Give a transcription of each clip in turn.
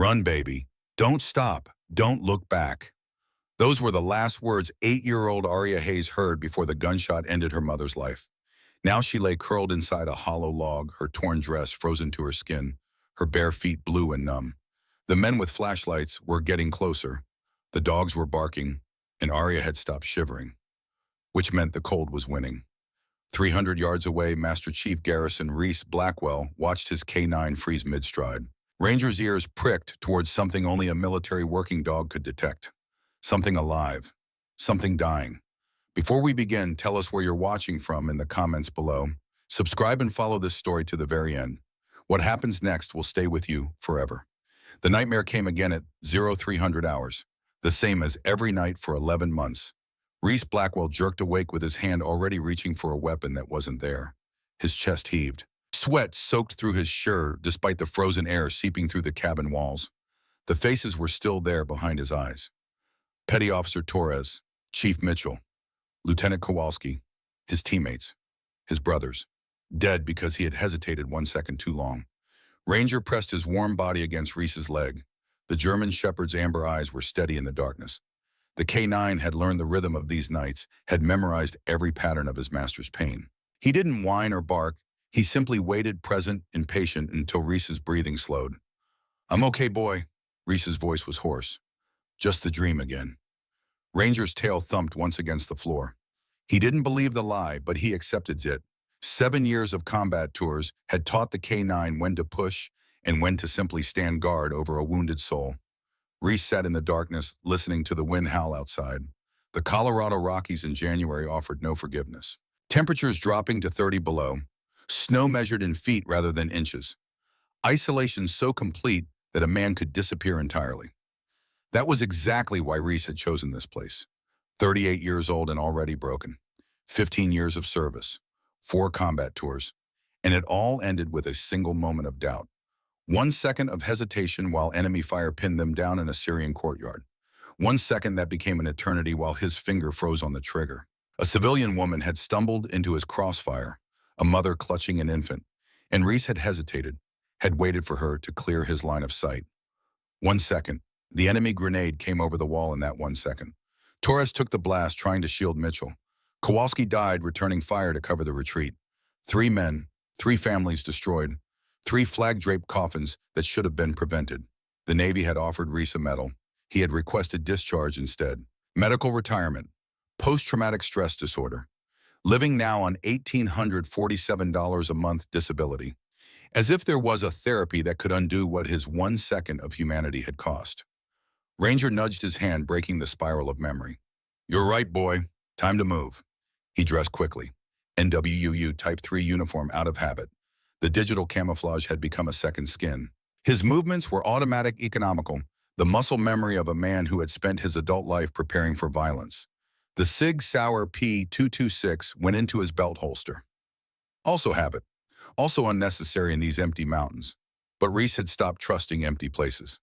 Run, baby. Don't stop. Don't look back. Those were the last words 8-year-old Aria Hayes heard before the gunshot ended her mother's life. Now she lay curled inside a hollow log, her torn dress frozen to her skin, her bare feet blue and numb. The men with flashlights were getting closer. The dogs were barking, and Aria had stopped shivering, which meant the cold was winning. 300 yards away, Master Chief Garrison Reese Blackwell watched his K9 freeze mid-stride. Ranger's ears pricked towards something only a military working dog could detect. Something alive. Something dying. Before we begin, tell us where you're watching from in the comments below. Subscribe and follow this story to the very end. What happens next will stay with you forever. The nightmare came again at 0300 hours, the same as every night for 11 months. Reese Blackwell jerked awake with his hand already reaching for a weapon that wasn't there. His chest heaved. Sweat soaked through his shirt despite the frozen air seeping through the cabin walls. The faces were still there behind his eyes. Petty Officer Torres, Chief Mitchell, Lieutenant Kowalski, his teammates, his brothers, dead because he had hesitated 1 second too long. Ranger pressed his warm body against Reese's leg. The German shepherd's amber eyes were steady in the darkness. The K9 had learned the rhythm of these nights, had memorized every pattern of his master's pain. He didn't whine or bark. He simply waited, present, impatient, until Reese's breathing slowed. "I'm okay, boy." Reese's voice was hoarse. "Just the dream again." Ranger's tail thumped once against the floor. He didn't believe the lie, but he accepted it. 7 years of combat tours had taught the K9 when to push and when to simply stand guard over a wounded soul. Reese sat in the darkness, listening to the wind howl outside. The Colorado Rockies in January offered no forgiveness. Temperatures dropping to 30 below. Snow measured in feet rather than inches. Isolation so complete that a man could disappear entirely. That was exactly why Reese had chosen this place. 38 years old and already broken. 15 years of service. 4 combat tours. And it all ended with a single moment of doubt. 1 second of hesitation while enemy fire pinned them down in a Syrian courtyard. 1 second that became an eternity while his finger froze on the trigger. A civilian woman had stumbled into his crossfire, a mother clutching an infant, and Reese had hesitated, had waited for her to clear his line of sight. 1 second. The enemy grenade came over the wall in that 1 second. Torres took the blast, trying to shield Mitchell. Kowalski died, returning fire to cover the retreat. 3 men, 3 families destroyed, 3 flag-draped coffins that should have been prevented. The Navy had offered Reese a medal. He had requested discharge instead. Medical retirement. Post-traumatic stress disorder. Living now on $1,847 a month disability. As if there was a therapy that could undo what his 1 second of humanity had cost. Ranger nudged his hand, breaking the spiral of memory. "You're right, boy. Time to move." He dressed quickly. NWU Type 3 uniform out of habit. The digital camouflage had become a second skin. His movements were automatic, economical, the muscle memory of a man who had spent his adult life preparing for violence. The Sig Sauer P226 went into his belt holster. Also habit. Also unnecessary in these empty mountains. But Reese had stopped trusting empty places.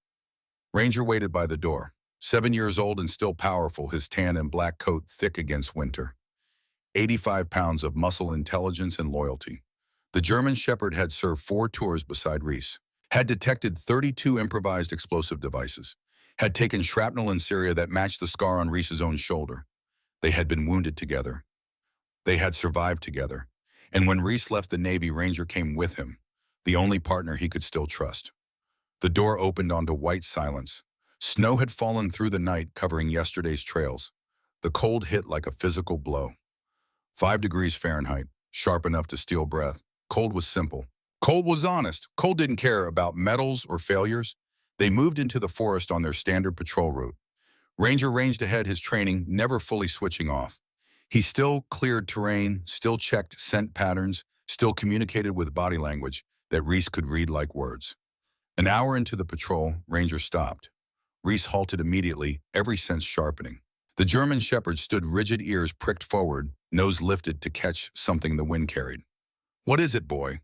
Ranger waited by the door. 7 years old and still powerful, his tan and black coat thick against winter. 85 pounds of muscle, intelligence, and loyalty. The German shepherd had served 4 tours beside Reese, had detected 32 improvised explosive devices, had taken shrapnel in Syria that matched the scar on Reese's own shoulder. They had been wounded together. They had survived together. And when Reese left the Navy, Ranger came with him, the only partner he could still trust. The door opened onto white silence. Snow had fallen through the night, covering yesterday's trails. The cold hit like a physical blow. 5 degrees Fahrenheit, sharp enough to steal breath. Cold was simple. Cold was honest. Cold didn't care about medals or failures. They moved into the forest on their standard patrol route. Ranger ranged ahead, his training never fully switching off. He still cleared terrain, still checked scent patterns, still communicated with body language that Reese could read like words. An hour into the patrol, Ranger stopped. Reese halted immediately, every sense sharpening. The German shepherd stood rigid, ears pricked forward, nose lifted to catch something the wind carried. "What is it, boy?"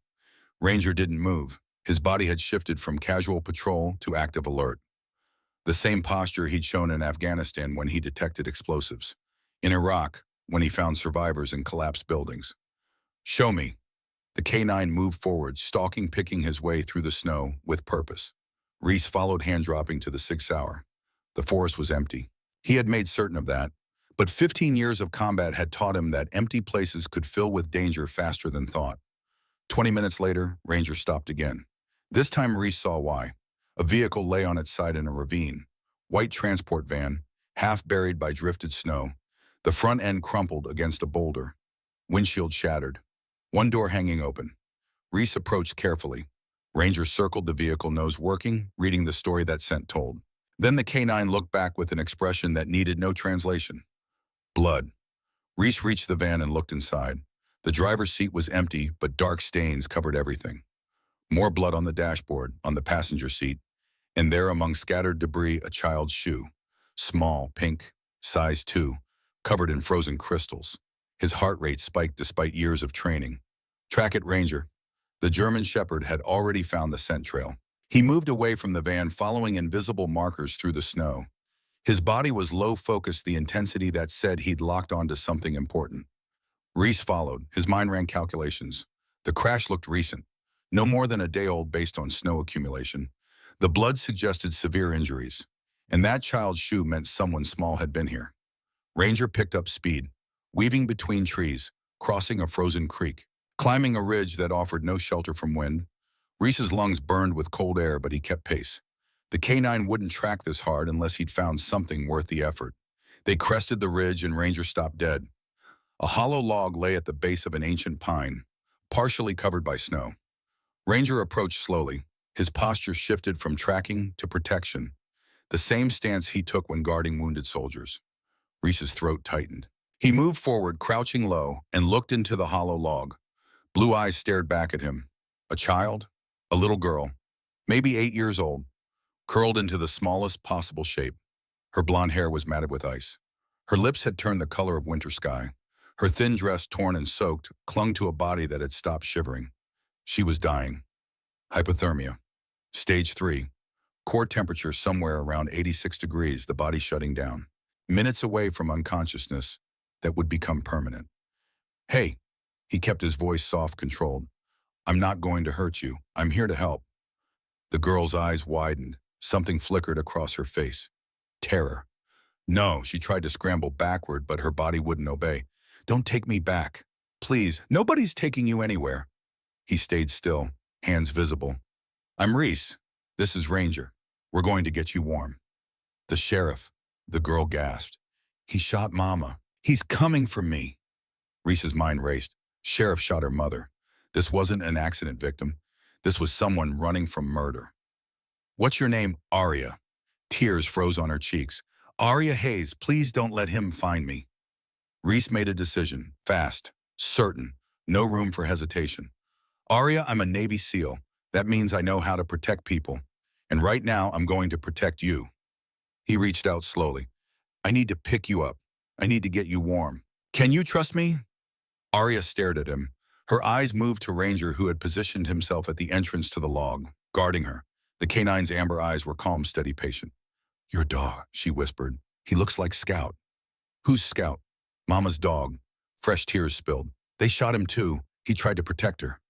Ranger didn't move. His body had shifted from casual patrol to active alert. The same posture he'd shown in Afghanistan when he detected explosives. In Iraq, when he found survivors in collapsed buildings. "Show me." The K9 moved forward, stalking, picking his way through the snow with purpose. Reese followed, hand-dropping to the 6th hour. The forest was empty. He had made certain of that, but 15 years of combat had taught him that empty places could fill with danger faster than thought. 20 minutes later, Ranger stopped again. This time Reese saw why. A vehicle lay on its side in a ravine. White transport van, half buried by drifted snow. The front end crumpled against a boulder. Windshield shattered. One door hanging open. Reese approached carefully. Ranger circled the vehicle, nose working, reading the story that scent told. Then the canine looked back with an expression that needed no translation. Blood. Reese reached the van and looked inside. The driver's seat was empty, but dark stains covered everything. More blood on the dashboard, on the passenger seat, and there among scattered debris a child's shoe. Small, pink, size 2, covered in frozen crystals. His heart rate spiked despite years of training. Track it, Ranger. The German Shepherd had already found the scent trail. He moved away from the van, following invisible markers through the snow. His body was low-focused, the intensity that said he'd locked onto something important. Reese followed. His mind ran calculations. The crash looked recent, no more than a day old based on snow accumulation. The blood suggested severe injuries, and that child's shoe meant someone small had been here. Ranger picked up speed, weaving between trees, crossing a frozen creek, climbing a ridge that offered no shelter from wind. Reese's lungs burned with cold air, but he kept pace. The canine wouldn't track this hard unless he'd found something worth the effort. They crested the ridge and Ranger stopped dead. A hollow log lay at the base of an ancient pine, partially covered by snow. Ranger approached slowly. His posture shifted from tracking to protection, the same stance he took when guarding wounded soldiers. Reese's throat tightened. He moved forward, crouching low, and looked into the hollow log. Blue eyes stared back at him. A child? A little girl, maybe 8 years old, curled into the smallest possible shape. Her blonde hair was matted with ice. Her lips had turned the color of winter sky. Her thin dress, torn and soaked, clung to a body that had stopped shivering. She was dying. Hypothermia. Stage 3. Core temperature somewhere around 86 degrees, the body shutting down. Minutes away from unconsciousness that would become permanent. Hey, he kept his voice soft, controlled. I'm not going to hurt you. I'm here to help. The girl's eyes widened. Something flickered across her face. Terror. No, she tried to scramble backward, but her body wouldn't obey. Don't take me back. Please, nobody's taking you anywhere. He stayed still, hands visible. I'm Reese. This is Ranger. We're going to get you warm. The sheriff. The girl gasped. He shot Mama. He's coming for me. Reese's mind raced. Sheriff shot her mother. This wasn't an accident victim. This was someone running from murder. What's your name? Aria. Tears froze on her cheeks. Aria Hayes, please don't let him find me. Reese made a decision, fast, certain, no room for hesitation. Aria, I'm a Navy SEAL. That means I know how to protect people. And right now, I'm going to protect you. He reached out slowly. I need to pick you up. I need to get you warm. Can you trust me? Aria stared at him. Her eyes moved to Ranger, who had positioned himself at the entrance to the log, guarding her. The canine's amber eyes were calm, steady, patient. Your dog, she whispered. He looks like Scout. Who's Scout? Mama's dog. Fresh tears spilled. They shot him too. He tried to protect her.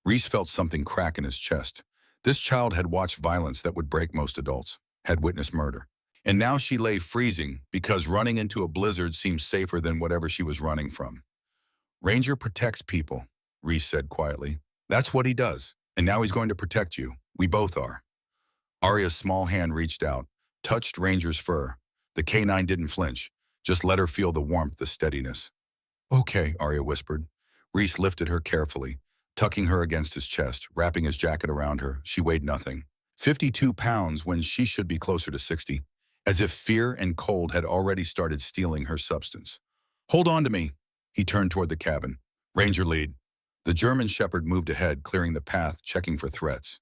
Reese felt something crack in his chest. This child had watched violence that would break most adults, had witnessed murder. And now she lay freezing because running into a blizzard seemed safer than whatever she was running from. Ranger protects people, Reese said quietly. That's what he does. And now he's going to protect you. We both are. Aria's small hand reached out, touched Ranger's fur. The canine didn't flinch, just let her feel the warmth, the steadiness. Okay, Aria whispered. Reese lifted her carefully, tucking her against his chest, wrapping his jacket around her. She weighed nothing. 52 pounds when she should be closer to 60, as if fear and cold had already started stealing her substance. Hold on to me. He turned toward the cabin. Ranger lead. The German Shepherd moved ahead, clearing the path, checking for threats.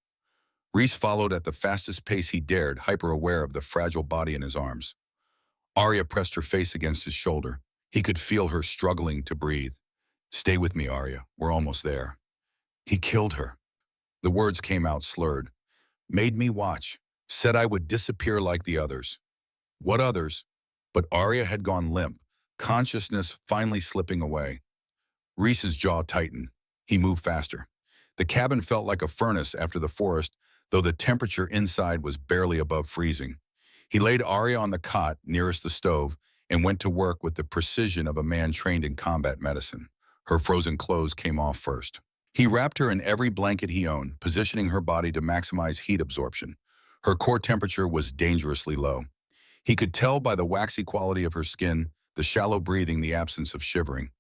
Reese followed at the fastest pace he dared, hyper-aware of the fragile body in his arms. Aria pressed her face against his shoulder. He could feel her struggling to breathe. Stay with me, Aria. We're almost there. He killed her. The words came out slurred. Made me watch. Said I would disappear like the others. What others? But Aria had gone limp, consciousness finally slipping away. Reese's jaw tightened. He moved faster. The cabin felt like a furnace after the forest, though the temperature inside was barely above freezing. He laid Arya on the cot nearest the stove and went to work with the precision of a man trained in combat medicine. Her frozen clothes came off first. He wrapped her in every blanket he owned, positioning her body to maximize heat absorption. Her core temperature was dangerously low. He could tell by the waxy quality of her skin, the shallow breathing, the absence of shivering.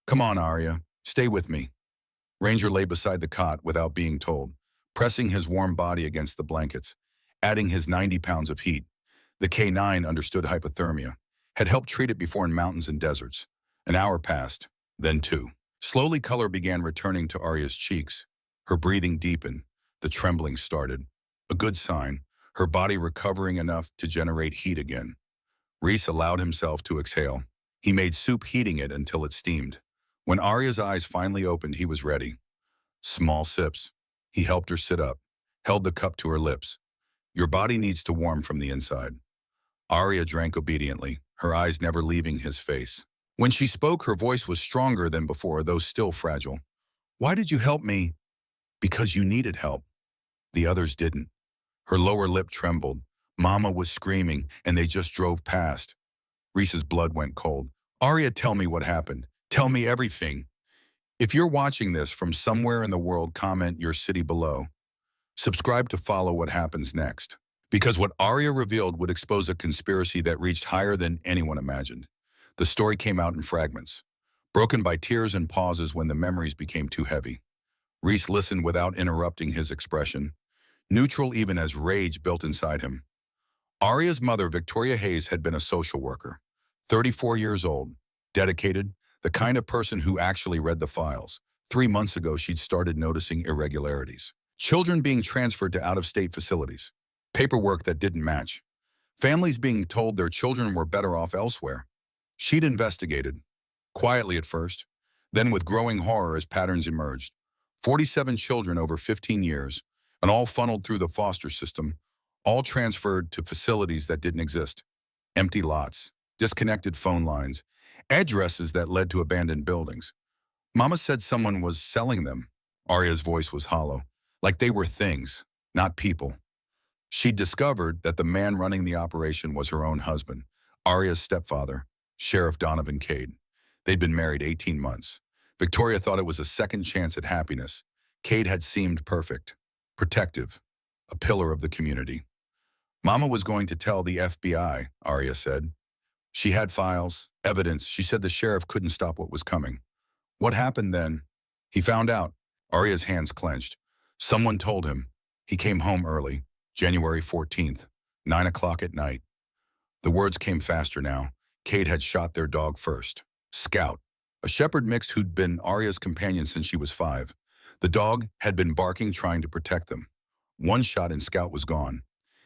"Come on, Arya, stay with me." Ranger lay beside the cot without being told, pressing his warm body against the blankets, adding his 90 pounds of heat. The K9 understood hypothermia, had helped treat it before in mountains and deserts. An hour passed, then two. Slowly color began returning to Arya's cheeks. Her breathing deepened. The trembling started. A good sign, her body recovering enough to generate heat again. Rhys allowed himself to exhale. He made soup, heating it until it steamed. When Arya's eyes finally opened, he was ready. Small sips. He helped her sit up, held the cup to her lips. "Your body needs to warm from the inside." Arya drank obediently, her eyes never leaving his face. When she spoke, her voice was stronger than before, though still fragile. "Why did you help me?" "Because you needed help. The others didn't." Her lower lip trembled. Mama was screaming, and they just drove past. Rhys's blood went cold. "Arya, tell me what happened. Tell me everything." If you're watching this from somewhere in the world, comment your city below. Subscribe to follow what happens next. Because what Arya revealed would expose a conspiracy that reached higher than anyone imagined. The story came out in fragments, broken by tears and pauses when the memories became too heavy. Rhys listened without interrupting his expression, neutral even as rage built inside him. Arya's mother, Victoria Hayes, had been a social worker, 34 years old, dedicated, the kind of person who actually read the files. 3 months ago, she'd started noticing irregularities. Children being transferred to out-of-state facilities. Paperwork that didn't match. Families being told their children were better off elsewhere. She'd investigated, quietly at first, then with growing horror as patterns emerged. 47 children over 15 years, and all funneled through the foster system, all transferred to facilities that didn't exist. Empty lots, disconnected phone lines, addresses that led to abandoned buildings. Mama said someone was selling them. Arya's voice was hollow, like they were things, not people. She'd discovered that the man running the operation was her own husband, Arya's stepfather, Sheriff Donovan Cade. They'd been married 18 months. Victoria thought it was a second chance at happiness. Cade had seemed perfect, protective, a pillar of the community. Mama was going to tell the FBI, Arya said. She had files, evidence. She said the sheriff couldn't stop what was coming. What happened then? He found out. Arya's hands clenched. Someone told him. He came home early, January 14th, 9 o'clock at night. The words came faster now. Cade had shot their dog first. Scout, a shepherd mix who'd been Arya's companion since she was 5. The dog had been barking, trying to protect them. One shot and Scout was gone.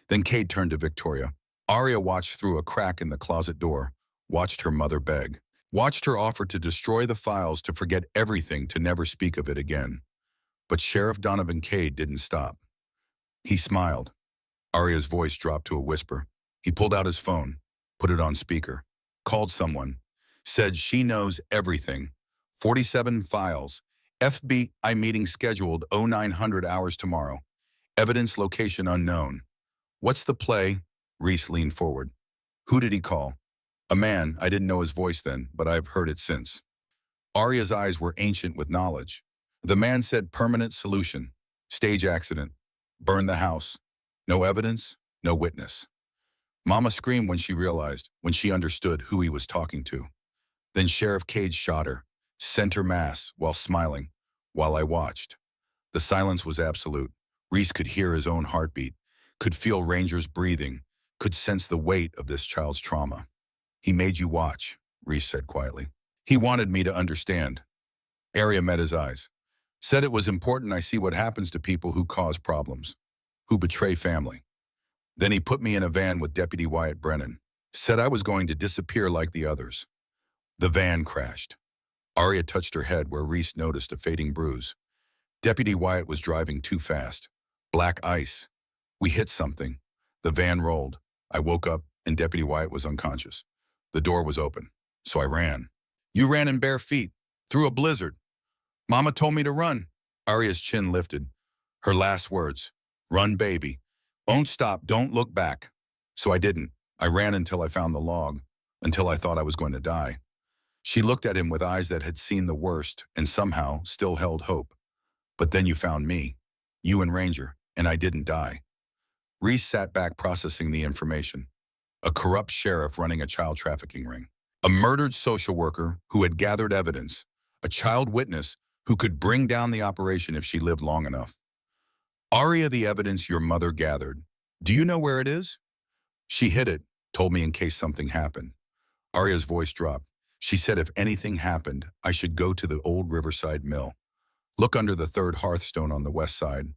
Then Cade turned to Victoria. Arya watched through a crack in the closet door, watched her mother beg, watched her offer to destroy the files, to forget everything, to never speak of it again. But Sheriff Donovan Cade didn't stop. He smiled. Arya's voice dropped to a whisper. He pulled out his phone, put it on speaker, called someone, said she knows everything. 47 files. FBI meeting scheduled 0900 hours tomorrow. Evidence location unknown. What's the play? Rhys leaned forward. Who did he call? A man. I didn't know his voice then, but I've heard it since. Arya's eyes were ancient with knowledge. The man said permanent solution. Stage accident. Burn the house. No evidence, no witness. Mama screamed when she realized, when she understood who he was talking to. Then Sheriff Cade shot her, sent her mass while smiling, while I watched. The silence was absolute. Rhys could hear his own heartbeat, could feel Ranger's breathing, could sense the weight of this child's trauma. He made you watch, Rhys said quietly. He wanted me to understand. Arya met his eyes. Said it was important I see what happens to people who cause problems, who betray family. Then he put me in a van with Deputy Wyatt Brennan. Said I was going to disappear like the others. The van crashed. Arya touched her head where Rhys noticed a fading bruise. Deputy Wyatt was driving too fast. Black ice. We hit something. The van rolled. I woke up and Deputy Wyatt was unconscious. The door was open, so I ran. You ran in bare feet, through a blizzard. Mama told me to run. Arya's chin lifted. Her last words, Run, baby. Don't stop, don't look back. So I didn't. I ran until I found the log, until I thought I was going to die. She looked at him with eyes that had seen the worst and somehow still held hope. But then you found me, you and Ranger, and I didn't die. Reese sat back processing the information. A corrupt sheriff running a child trafficking ring. A murdered social worker who had gathered evidence. A child witness who could bring down the operation if she lived long enough. Aria, the evidence your mother gathered. Do you know where it is? She hid it, told me in case something happened. Aria's voice dropped. She said if anything happened, I should go to the old Riverside Mill. Look under the third hearthstone on the west side.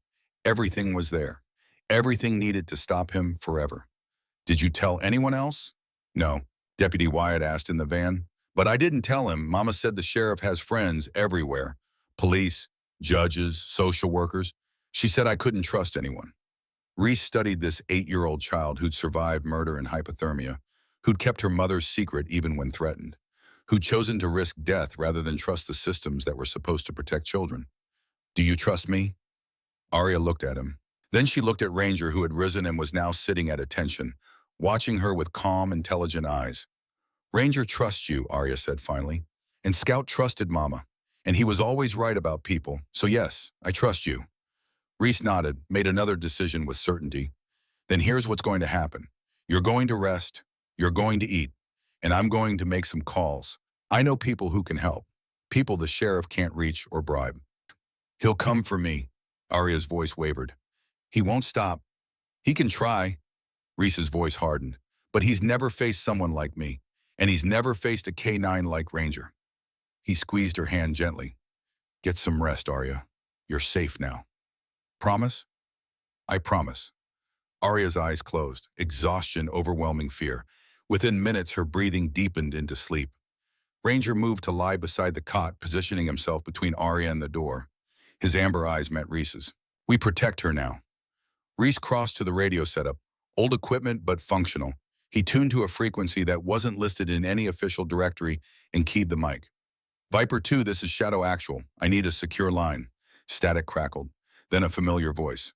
Everything was there. Everything needed to stop him forever. Did you tell anyone else? No, Deputy Wyatt asked in the van. But I didn't tell him. Mama said the sheriff has friends everywhere. Police, judges, social workers. She said I couldn't trust anyone. Reese studied this 8-year-old child who'd survived murder and hypothermia, who'd kept her mother's secret even when threatened, who'd chosen to risk death rather than trust the systems that were supposed to protect children. Do you trust me? Aria looked at him. Then she looked at Ranger, who had risen and was now sitting at attention, watching her with calm, intelligent eyes. Ranger trusts you, Aria said finally. And Scout trusted Mama. And he was always right about people. So yes, I trust you. Reese nodded, made another decision with certainty. Then here's what's going to happen. You're going to rest, you're going to eat, and I'm going to make some calls. I know people who can help, people the sheriff can't reach or bribe. He'll come for me, Aria's voice wavered. He won't stop. He can try. Reese's voice hardened. But he's never faced someone like me, and he's never faced a K9 like Ranger. He squeezed her hand gently. Get some rest, Aria. You're safe now. Promise? I promise. Aria's eyes closed, exhaustion, overwhelming fear. Within minutes, her breathing deepened into sleep. Ranger moved to lie beside the cot, positioning himself between Aria and the door. His amber eyes met Reese's. We protect her now. Reese crossed to the radio setup, old equipment but functional. He tuned to a frequency that wasn't listed in any official directory and keyed the mic. Viper 2, this is Shadow Actual. I need a secure line. Static crackled. Then a familiar voice.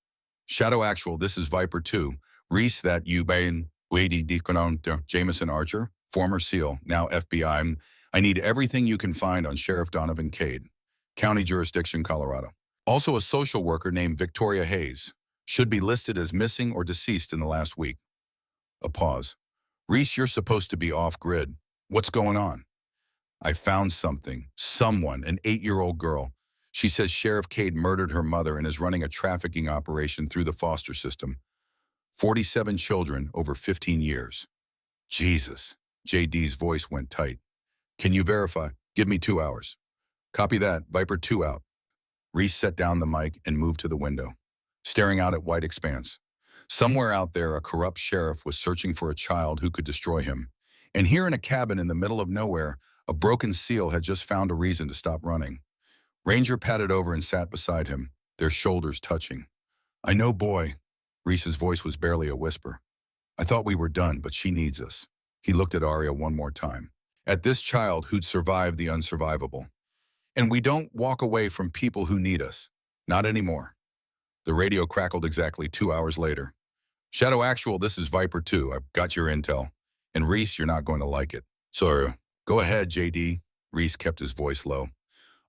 Shadow Actual, this is Viper 2. Reese, that you been Wady Deacon Jameson Archer, former SEAL, now FBI. I need everything you can find on Sheriff Donovan Cade, County Jurisdiction, Colorado. Also a social worker named Victoria Hayes. Should be listed as missing or deceased in the last week. A pause. Reese, you're supposed to be off-grid. What's going on? I found something. Someone, an 8-year-old girl. She says Sheriff Cade murdered her mother and is running a trafficking operation through the foster system. 47 children over 15 years. Jesus. JD's voice went tight. Can you verify? Give me 2 hours. Copy that. Viper 2 out. Reese set down the mic and moved to the window, staring out at white expanse. Somewhere out there, a corrupt sheriff was searching for a child who could destroy him. And here in a cabin in the middle of nowhere, a broken seal had just found a reason to stop running. Ranger padded over and sat beside him, their shoulders touching. I know, boy. Reese's voice was barely a whisper. I thought we were done, but she needs us. He looked at Aria one more time. At this child who'd survived the unsurvivable. And we don't walk away from people who need us. Not anymore. The radio crackled exactly 2 hours later. Shadow Actual, this is Viper 2. I've got your intel. And Reese, you're not going to like it. So, go ahead, JD. Reese kept his voice low.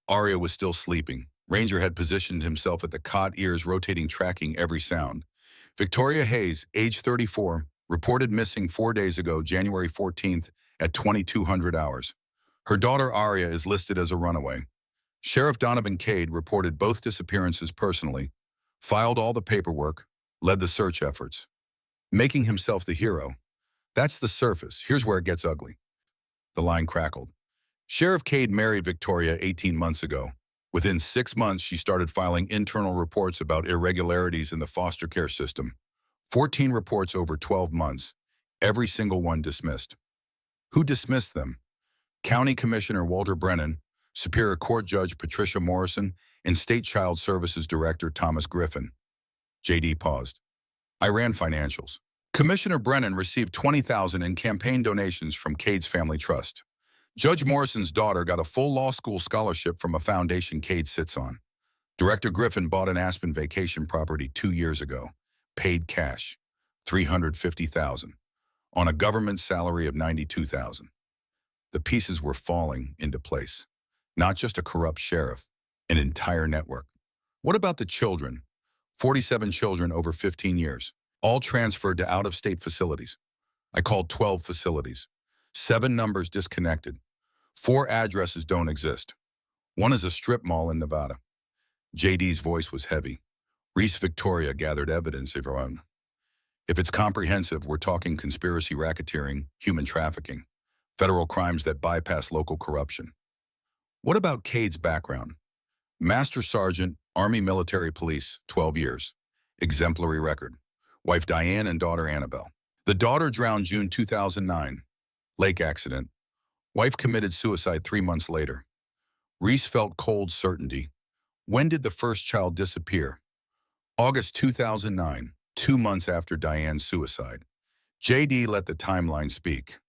Aria was still sleeping. Ranger had positioned himself at the cot, ears rotating, tracking every sound. Victoria Hayes, age 34, reported missing 4 days ago, January 14th at 2200 hours. Her daughter Aria is listed as a runaway. Sheriff Donovan Cade reported both disappearances personally, filed all the paperwork, led the search efforts. Making himself the hero. That's the surface. Here's where it gets ugly. The line crackled. Sheriff Cade married Victoria 18 months ago. Within 6 months, she started filing internal reports about irregularities in the foster care system. 14 reports over 12 months, every single one dismissed. Who dismissed them? County Commissioner Walter Brennan, Superior Court Judge Patricia Morrison, and State Child Services Director Thomas Griffin. JD paused. I ran financials. Commissioner Brennan received $20,000 in campaign donations from Cade's Family Trust. Judge Morrison's daughter got a full law school scholarship from a foundation Cade sits on. Director Griffin bought an Aspen vacation property 2 years ago. Paid cash, $350,000, on a government salary of $92,000. The pieces were falling into place. Not just a corrupt sheriff, an entire network. What about the children? 47 children over 15 years, all transferred to out-of-state facilities. I called 12 facilities. 7 numbers disconnected. 4 addresses don't exist. One is a strip mall in Nevada. JD's voice was heavy. Reese Victoria gathered evidence of her own. If it's comprehensive, we're talking conspiracy, racketeering, human trafficking, federal crimes that bypass local corruption. What about Cade's background? Master Sergeant, Army Military Police, 12 years. Exemplary record. Wife Diane and daughter Annabelle. The daughter drowned June 2009. Lake accident. Wife committed suicide 3 months later. Reese felt cold certainty. When did the first child disappear? August 2009, 2 months after Diane's suicide. JD let the timeline speak.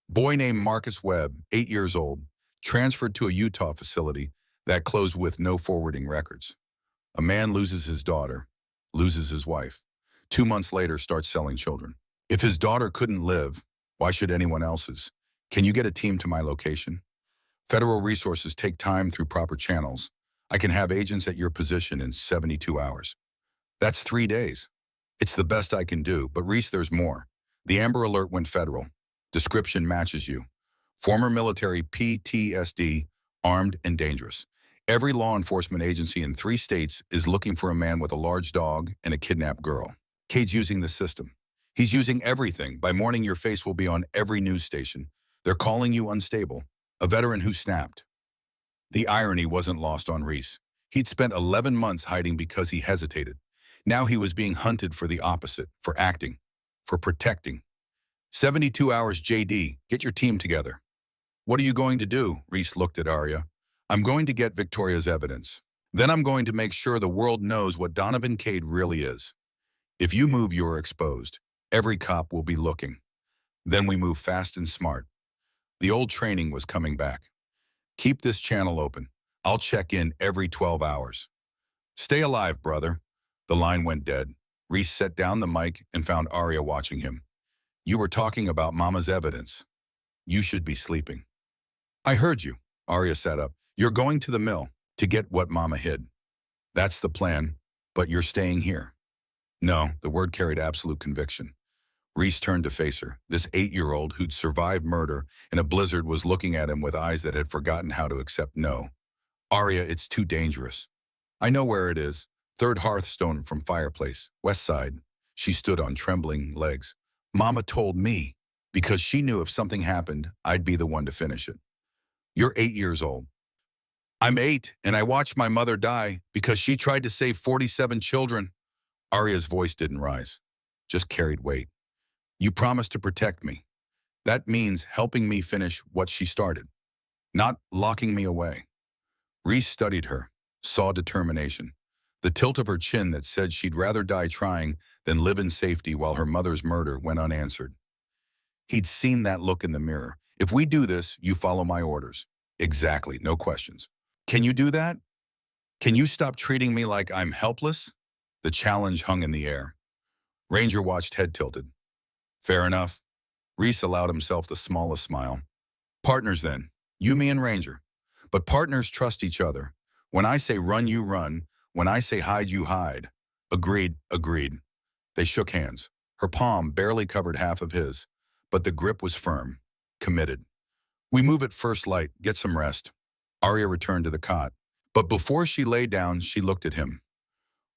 Boy named Marcus Webb, 8 years old, transferred to a Utah facility that closed with no forwarding records. A man loses his daughter, loses his wife. 2 months later, starts selling children. If his daughter couldn't live, why should anyone else's? Can you get a team to my location? Federal resources take time through proper channels. I can have agents at your position in 72 hours. That's 3 days. It's the best I can do, but Reese, there's more. The Amber Alert went federal. Description matches you. Former military, PTSD, armed and dangerous. Every law enforcement agency in 3 states is looking for a man with a large dog and a kidnapped girl. Cade's using the system. He's using everything. By morning, your face will be on every news station. They're calling you unstable, a veteran who snapped. The irony wasn't lost on Reese. He'd spent 11 months hiding because he hesitated. Now he was being hunted for the opposite, for acting, for protecting. 72 hours, JD, get your team together. What are you going to do? Reese looked at Arya. I'm going to get Victoria's evidence. Then I'm going to make sure the world knows what Donovan Cade really is. If you move, you're exposed. Every cop will be looking. Then we move fast and smart. The old training was coming back. Keep this channel open. I'll check in every 12 hours. Stay alive, brother. The line went dead. Reese set down the mic and found Arya watching him. You were talking about Mama's evidence. You should be sleeping. I heard you. Arya sat up. You're going to the mill to get what Mama hid. That's the plan, but you're staying here. No, the word carried absolute conviction. Reese turned to face her. This 8-year-old who'd survived murder in a blizzard was looking at him with eyes that had forgotten how to accept no. Arya, it's too dangerous. I know where it is. 3rd Hearthstone from Fireplace, West Side. She stood on trembling legs. Mama told me, because she knew if something happened, I'd be the one to finish it. You're 8 years old. I'm 8, and I watched my mother die because she tried to save 47 children. Arya's voice didn't rise, just carried weight. You promised to protect me. That means helping me finish what she started, not locking me away. Reese studied her, saw determination, the tilt of her chin that said she'd rather die trying than live in safety while her mother's murder went unanswered. He'd seen that look in the mirror. If we do this, you follow my orders. Exactly, no questions. Can you do that? Can you stop treating me like I'm helpless? The challenge hung in the air. Ranger watched, head tilted. Fair enough. Reese allowed himself the smallest smile. Partners then, you, me, and Ranger. But partners trust each other. When I say run, you run. When I say hide, you hide. Agreed, agreed. They shook hands. Her palm barely covered half of his, but the grip was firm, committed. We move at first light, get some rest. Arya returned to the cot. But before she lay down, she looked at him.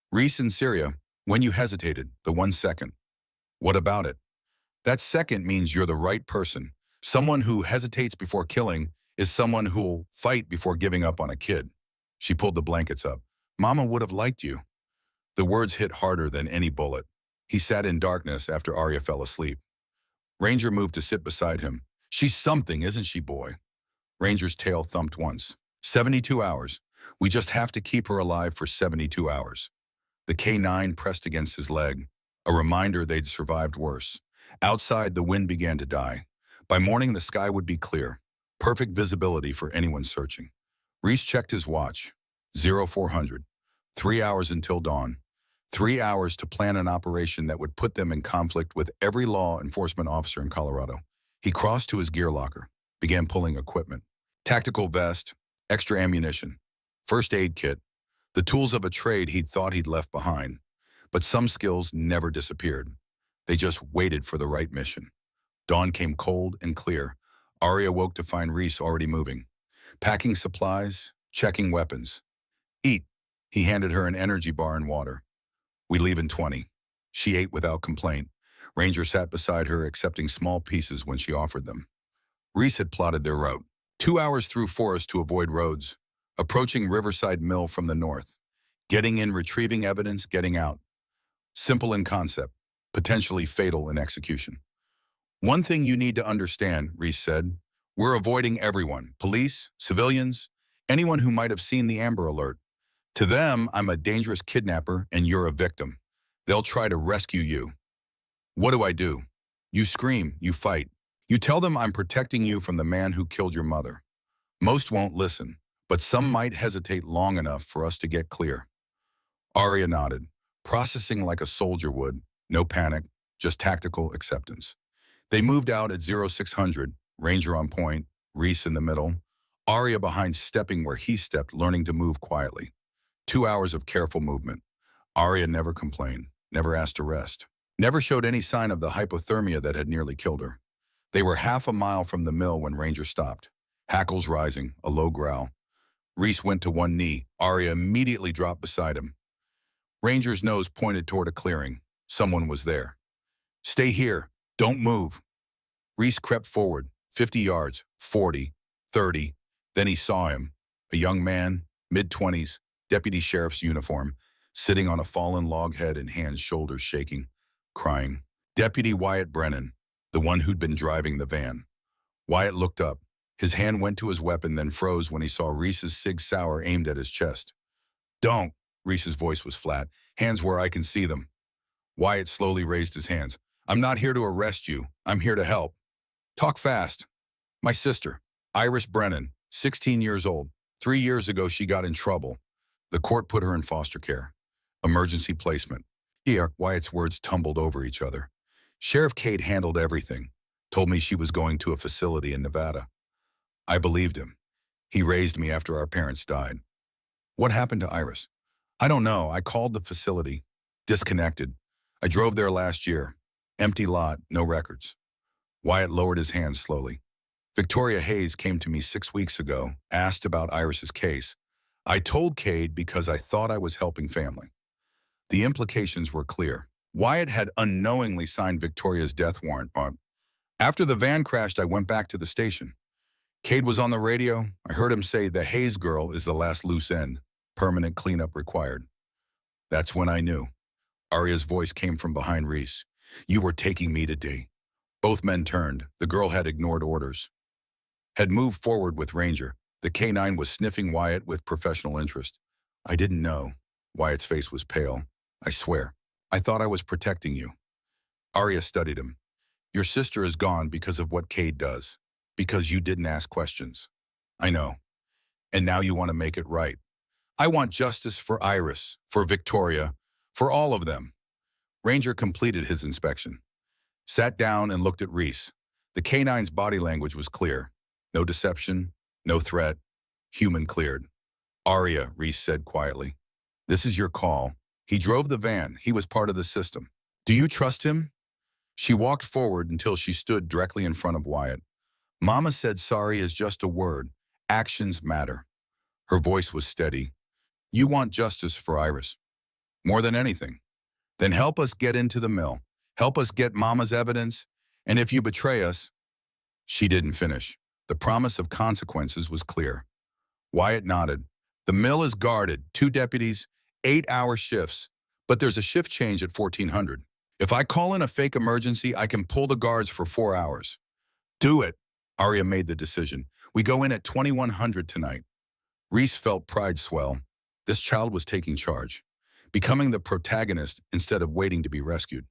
Reese and Syria, when you hesitated, the 1 second. What about it? That second means you're the right person. Someone who hesitates before killing is someone who'll fight before giving up on a kid. She pulled the blankets up. Mama would have liked you. The words hit harder than any bullet. He sat in darkness after Arya fell asleep. Ranger moved to sit beside him. She's something, isn't she, boy? Ranger's tail thumped once. 72 hours. We just have to keep her alive for 72 hours. The K9 pressed against his leg, a reminder they'd survived worse. Outside, the wind began to die. By morning, the sky would be clear. Perfect visibility for anyone searching. Reese checked his watch. 0400. 3 hours until dawn. 3 hours to plan an operation that would put them in conflict with every law enforcement officer in Colorado. He crossed to his gear locker, began pulling equipment. Tactical vest, extra ammunition, first aid kit, the tools of a trade he'd thought he'd left behind. But some skills never disappeared. They just waited for the right mission. Dawn came cold and clear. Arya woke to find Reese already moving. Packing supplies, checking weapons. Eat. He handed her an energy bar and water. We leave in 20. She ate without complaint. Ranger sat beside her, accepting small pieces when she offered them. Reese had plotted their route. 2 hours through forest to avoid roads. Approaching Riverside Mill from the north. Getting in, retrieving evidence, getting out. Simple in concept, potentially fatal in execution. One thing you need to understand, Reese said. We're avoiding everyone. Police, civilians, anyone who might have seen the Amber Alert. To them, I'm a dangerous kidnapper and you're a victim. They'll try to rescue you. What do? You scream, you fight. You tell them I'm protecting you from the man who killed your mother. Most won't listen, but some might hesitate long enough for us to get clear. Arya nodded, processing like a soldier would. No panic, just tactical acceptance. They moved out at 0600, Ranger on point, Reese in the middle, Arya behind stepping where he stepped, learning to move quietly. 2 hours of careful movement. Arya never complained, never asked to rest, never showed any sign of the hypothermia that had nearly killed her. They were half a mile from the mill when Ranger stopped, hackles rising, a low growl. Reese went to one knee. Arya immediately dropped beside him. Ranger's nose pointed toward a clearing. Someone was there. Stay here. Don't move. Reese crept forward, 50 yards, 40, 30. Then he saw him, a young man, mid-20s, deputy sheriff's uniform, sitting on a fallen log head and hands, shoulders shaking, crying. Deputy Wyatt Brennan, the one who'd been driving the van. Wyatt looked up. His hand went to his weapon, then froze when he saw Reese's Sig Sauer aimed at his chest. Don't. Reese's voice was flat. Hands where I can see them. Wyatt slowly raised his hands. I'm not here to arrest you. I'm here to help. Talk fast. My sister, Iris Brennan, 16 years old. 3 years ago, she got in trouble. The court put her in foster care. Emergency placement. Here, Wyatt's words tumbled over each other. Sheriff Cade handled everything. Told me she was going to a facility in Nevada. I believed him. He raised me after our parents died. What happened to Iris? I don't know. I called the facility. Disconnected. I drove there last year. Empty lot, no records. Wyatt lowered his hands slowly. Victoria Hayes came to me 6 weeks ago, asked about Iris's case. I told Cade because I thought I was helping family. The implications were clear. Wyatt had unknowingly signed Victoria's death warrant. After the van crashed, I went back to the station. Cade was on the radio. I heard him say the Hayes girl is the last loose end. Permanent cleanup required. That's when I knew. Arya's voice came from behind Reese. You were taking me today. Both men turned. The girl had ignored orders. Had moved forward with Ranger. The K-9 was sniffing Wyatt with professional interest. I didn't know. Wyatt's face was pale. I swear. I thought I was protecting you. Arya studied him. Your sister is gone because of what Cade does. Because you didn't ask questions. I know. And now you want to make it right. I want justice for Iris, for Victoria, for all of them. Ranger completed his inspection. Sat down and looked at Reese. The K-9's body language was clear. No deception, no threat. Human cleared. Arya, Reese said quietly. This is your call. He drove the van. He was part of the system. Do you trust him? She walked forward until she stood directly in front of Wyatt. Mama said sorry is just a word. Actions matter. Her voice was steady. You want justice for Iris. More than anything. Then help us get into the mill. Help us get Mama's evidence. And if you betray us... She didn't finish. The promise of consequences was clear. Wyatt nodded. The mill is guarded. 2 deputies, 8-hour shifts. But there's a shift change at 1400. If I call in a fake emergency, I can pull the guards for 4 hours. Do it. Arya made the decision. We go in at 2100 tonight. Reese felt pride swell. This child was taking charge, becoming the protagonist instead of waiting to be rescued.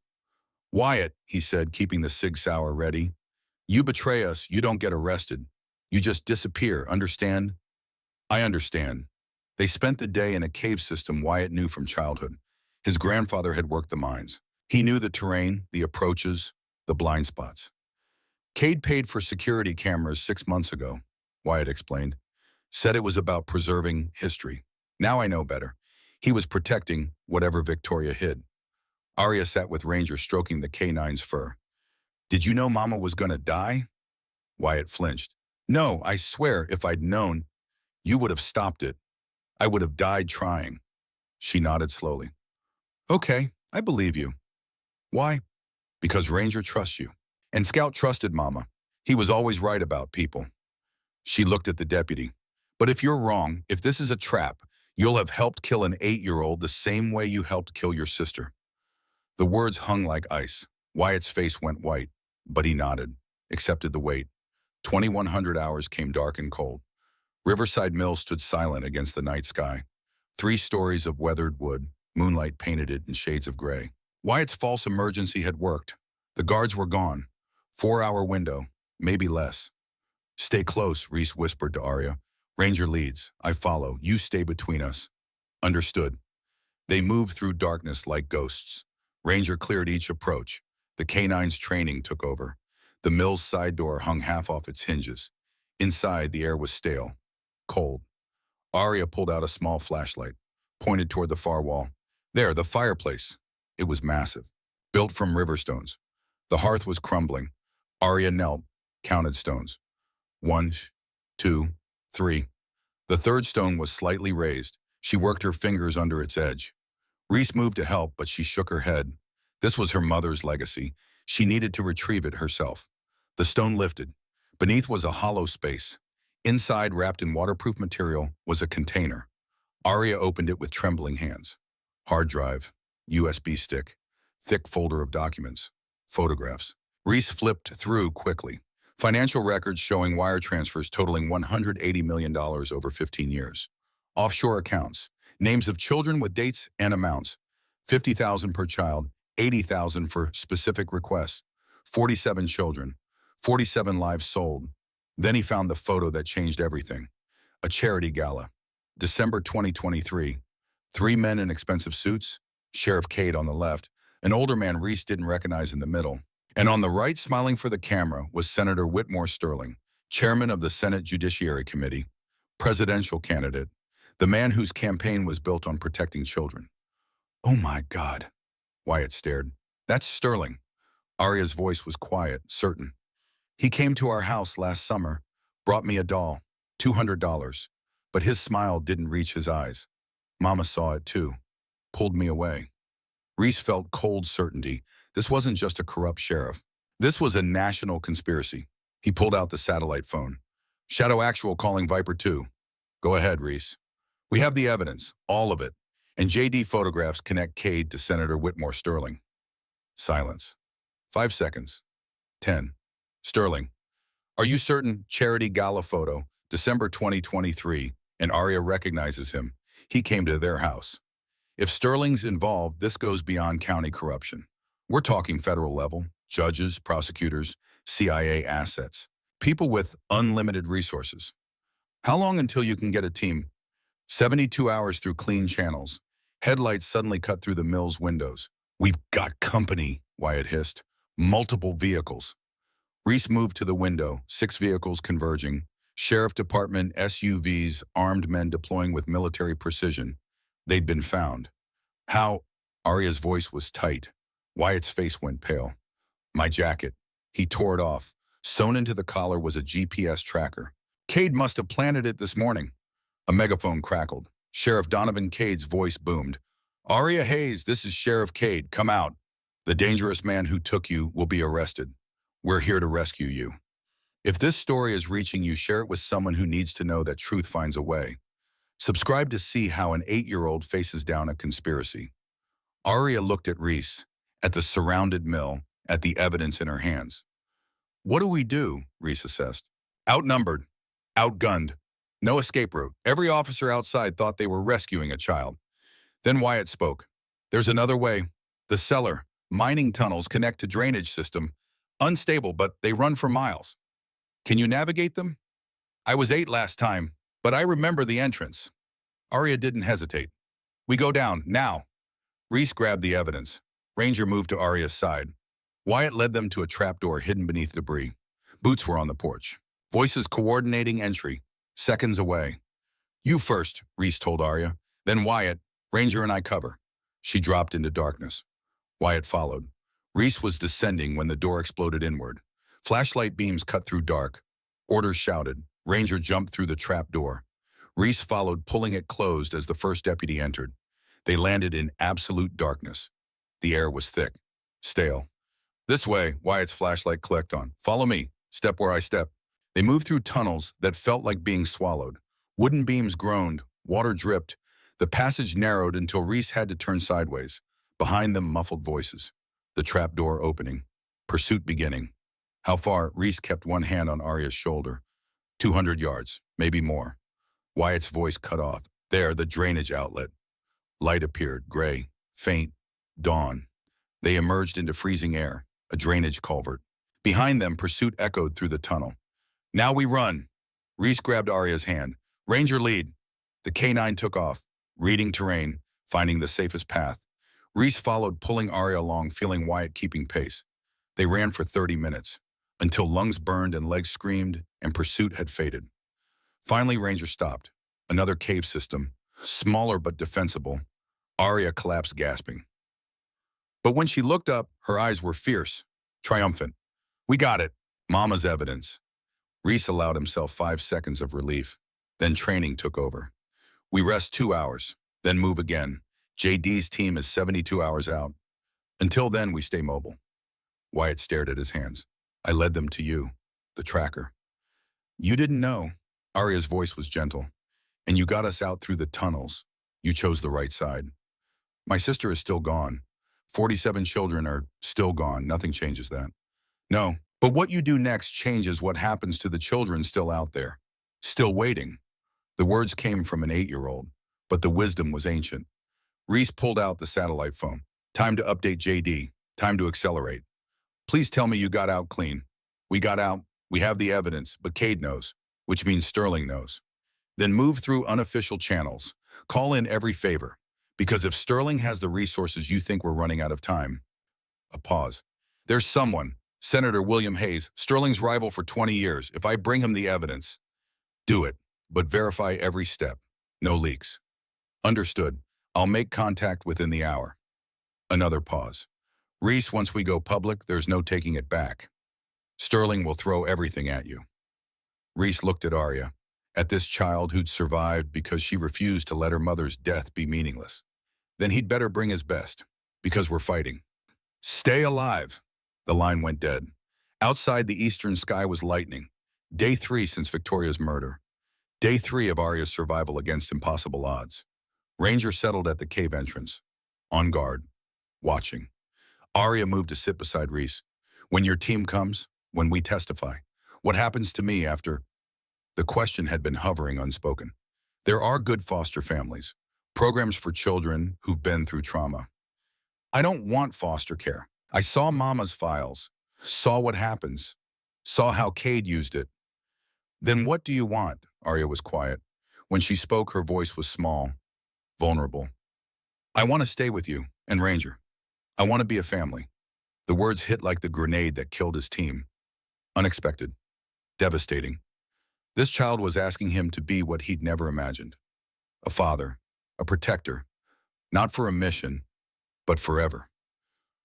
Wyatt, he said, keeping the Sig Sauer ready. You betray us, you don't get arrested. You just disappear, understand? I understand. They spent the day in a cave system Wyatt knew from childhood. His grandfather had worked the mines. He knew the terrain, the approaches, the blind spots. Cade paid for security cameras 6 months ago, Wyatt explained. Said it was about preserving history. Now I know better. He was protecting whatever Victoria hid. Arya sat with Ranger stroking the K9's fur. Did you know Mama was gonna die? Wyatt flinched. No, I swear, if I'd known, you would have stopped it. I would have died trying. She nodded slowly. Okay, I believe you. Why? Because Ranger trusts you. And Scout trusted Mama. He was always right about people. She looked at the deputy. But if you're wrong, if this is a trap, you'll have helped kill an 8-year-old the same way you helped kill your sister. The words hung like ice. Wyatt's face went white, but he nodded, accepted the weight. 2100 hours came dark and cold. Riverside Mill stood silent against the night sky. 3 stories of weathered wood, moonlight painted it in shades of gray. Wyatt's false emergency had worked. The guards were gone. 4-hour window, maybe less. Stay close, Reese whispered to Arya. Ranger leads. I follow. You stay between us. Understood. They moved through darkness like ghosts. Ranger cleared each approach. The K9's training took over. The mill's side door hung half off its hinges. Inside, the air was stale, cold. Arya pulled out a small flashlight, pointed toward the far wall. There, the fireplace. It was massive, built from river stones. The hearth was crumbling. Arya knelt, counted stones. 1, 2, 3. The third stone was slightly raised. She worked her fingers under its edge. Reese moved to help, but she shook her head. This was her mother's legacy. She needed to retrieve it herself. The stone lifted. Beneath was a hollow space. Inside, wrapped in waterproof material, was a container. Arya opened it with trembling hands. Hard drive, USB stick, thick folder of documents, photographs. Reese flipped through quickly. Financial records showing wire transfers totaling $180 million over 15 years. Offshore accounts, names of children with dates and amounts. $50,000 per child, $80,000 for specific requests. 47 children, 47 lives sold. Then he found the photo that changed everything. A charity gala. December 2023. 3 men in expensive suits. Sheriff Cade on the left. An older man Reese didn't recognize in the middle. And on the right, smiling for the camera, was Senator Whitmore Sterling, chairman of the Senate Judiciary Committee, presidential candidate, the man whose campaign was built on protecting children. Oh my God, Wyatt stared. That's Sterling. Arya's voice was quiet, certain. He came to our house last summer, brought me a doll, $200, but his smile didn't reach his eyes. Mama saw it too, pulled me away. Reese felt cold certainty. This wasn't just a corrupt sheriff. This was a national conspiracy. He pulled out the satellite phone. Shadow Actual calling Viper 2. Go ahead, Reese. We have the evidence, all of it. And JD photographs connect Cade to Senator Whitmore Sterling. Silence. 5 seconds. 10. Sterling. Are you certain? Charity gala photo, December 2023, and Arya recognizes him. He came to their house. If Sterling's involved, this goes beyond county corruption. We're talking federal level, judges, prosecutors, CIA assets, people with unlimited resources. How long until you can get a team? 72 hours through clean channels. Headlights suddenly cut through the mill's windows. We've got company, Wyatt hissed. Multiple vehicles. Reese moved to the window, 6 vehicles converging. Sheriff Department SUVs, armed men deploying with military precision. They'd been found. How? Arya's voice was tight. Wyatt's face went pale. My jacket. He tore it off. Sewn into the collar was a GPS tracker. Cade must have planted it this morning. A megaphone crackled. Sheriff Donovan Cade's voice boomed. Arya Hayes, this is Sheriff Cade. Come out. The dangerous man who took you will be arrested. We're here to rescue you. If this story is reaching you, share it with someone who needs to know that truth finds a way. Subscribe to see how an 8-year-old faces down a conspiracy. Arya looked at Reese, at the surrounded mill, at the evidence in her hands. What do we do? Reese assessed. Outnumbered. Outgunned. No escape route. Every officer outside thought they were rescuing a child. Then Wyatt spoke. There's another way. The cellar. Mining tunnels connect to drainage system. Unstable, but they run for miles. Can you navigate them? I was 8 last time, but I remember the entrance. Arya didn't hesitate. We go down, now. Reese grabbed the evidence. Ranger moved to Arya's side. Wyatt led them to a trapdoor hidden beneath debris. Boots were on the porch. Voices coordinating entry. Seconds away. You first, Reese told Arya. Then Wyatt, Ranger and I cover. She dropped into darkness. Wyatt followed. Reese was descending when the door exploded inward. Flashlight beams cut through dark. Orders shouted. Ranger jumped through the trap door. Reese followed, pulling it closed as the first deputy entered. They landed in absolute darkness. The air was thick, stale. This way, Wyatt's flashlight clicked on. Follow me, step where I step. They moved through tunnels that felt like being swallowed. Wooden beams groaned, water dripped. The passage narrowed until Reese had to turn sideways. Behind them, muffled voices. The trap door opening. Pursuit beginning. How far? Reese kept one hand on Arya's shoulder. 200 yards, maybe more. Wyatt's voice cut off. There, the drainage outlet. Light appeared, gray, faint, dawn. They emerged into freezing air, a drainage culvert. Behind them, pursuit echoed through the tunnel. Now we run. Reese grabbed Arya's hand. Ranger lead. The K9 took off, reading terrain, finding the safest path. Reese followed, pulling Arya along, feeling Wyatt keeping pace. They ran for 30 minutes, until lungs burned and legs screamed, and pursuit had faded. Finally, Ranger stopped. Another cave system, smaller but defensible. Arya collapsed, gasping. But when she looked up, her eyes were fierce, triumphant. We got it. Mama's evidence. Reese allowed himself 5 seconds of relief. Then training took over. We rest 2 hours, then move again. JD's team is 72 hours out. Until then, we stay mobile. Wyatt stared at his hands. I led them to you, the tracker. You didn't know. Arya's voice was gentle. And you got us out through the tunnels. You chose the right side. My sister is still gone. 47 children are still gone. Nothing changes that. No, but what you do next changes what happens to the children still out there. Still waiting. The words came from an 8-year-old, but the wisdom was ancient. Reese pulled out the satellite phone. Time to update JD. Time to accelerate. Please tell me you got out clean. We got out. We have the evidence, but Cade knows, which means Sterling knows. Then move through unofficial channels. Call in every favor. Because if Sterling has the resources, you think we're running out of time. A pause. There's someone, Senator William Hayes, Sterling's rival for 20 years. If I bring him the evidence, do it, but verify every step. No leaks. Understood. I'll make contact within the hour. Another pause. Reese, once we go public, there's no taking it back. Sterling will throw everything at you. Reese looked at Arya, at this child who'd survived because she refused to let her mother's death be meaningless. Then he'd better bring his best, because we're fighting. Stay alive. The line went dead. Outside, the eastern sky was lightening. Day 3 since Victoria's murder. Day 3 of Arya's survival against impossible odds. Ranger settled at the cave entrance, on guard, watching. Arya moved to sit beside Reese. When your team comes, when we testify, what happens to me after? The question had been hovering unspoken. There are good foster families, programs for children who've been through trauma. I don't want foster care. I saw Mama's files, saw what happens, saw how Cade used it. Then what do you want? Arya was quiet. When she spoke, her voice was small, vulnerable. I want to stay with you and Ranger. I want to be a family. The words hit like the grenade that killed his team. Unexpected. Devastating. This child was asking him to be what he'd never imagined. A father, a protector, not for a mission, but forever.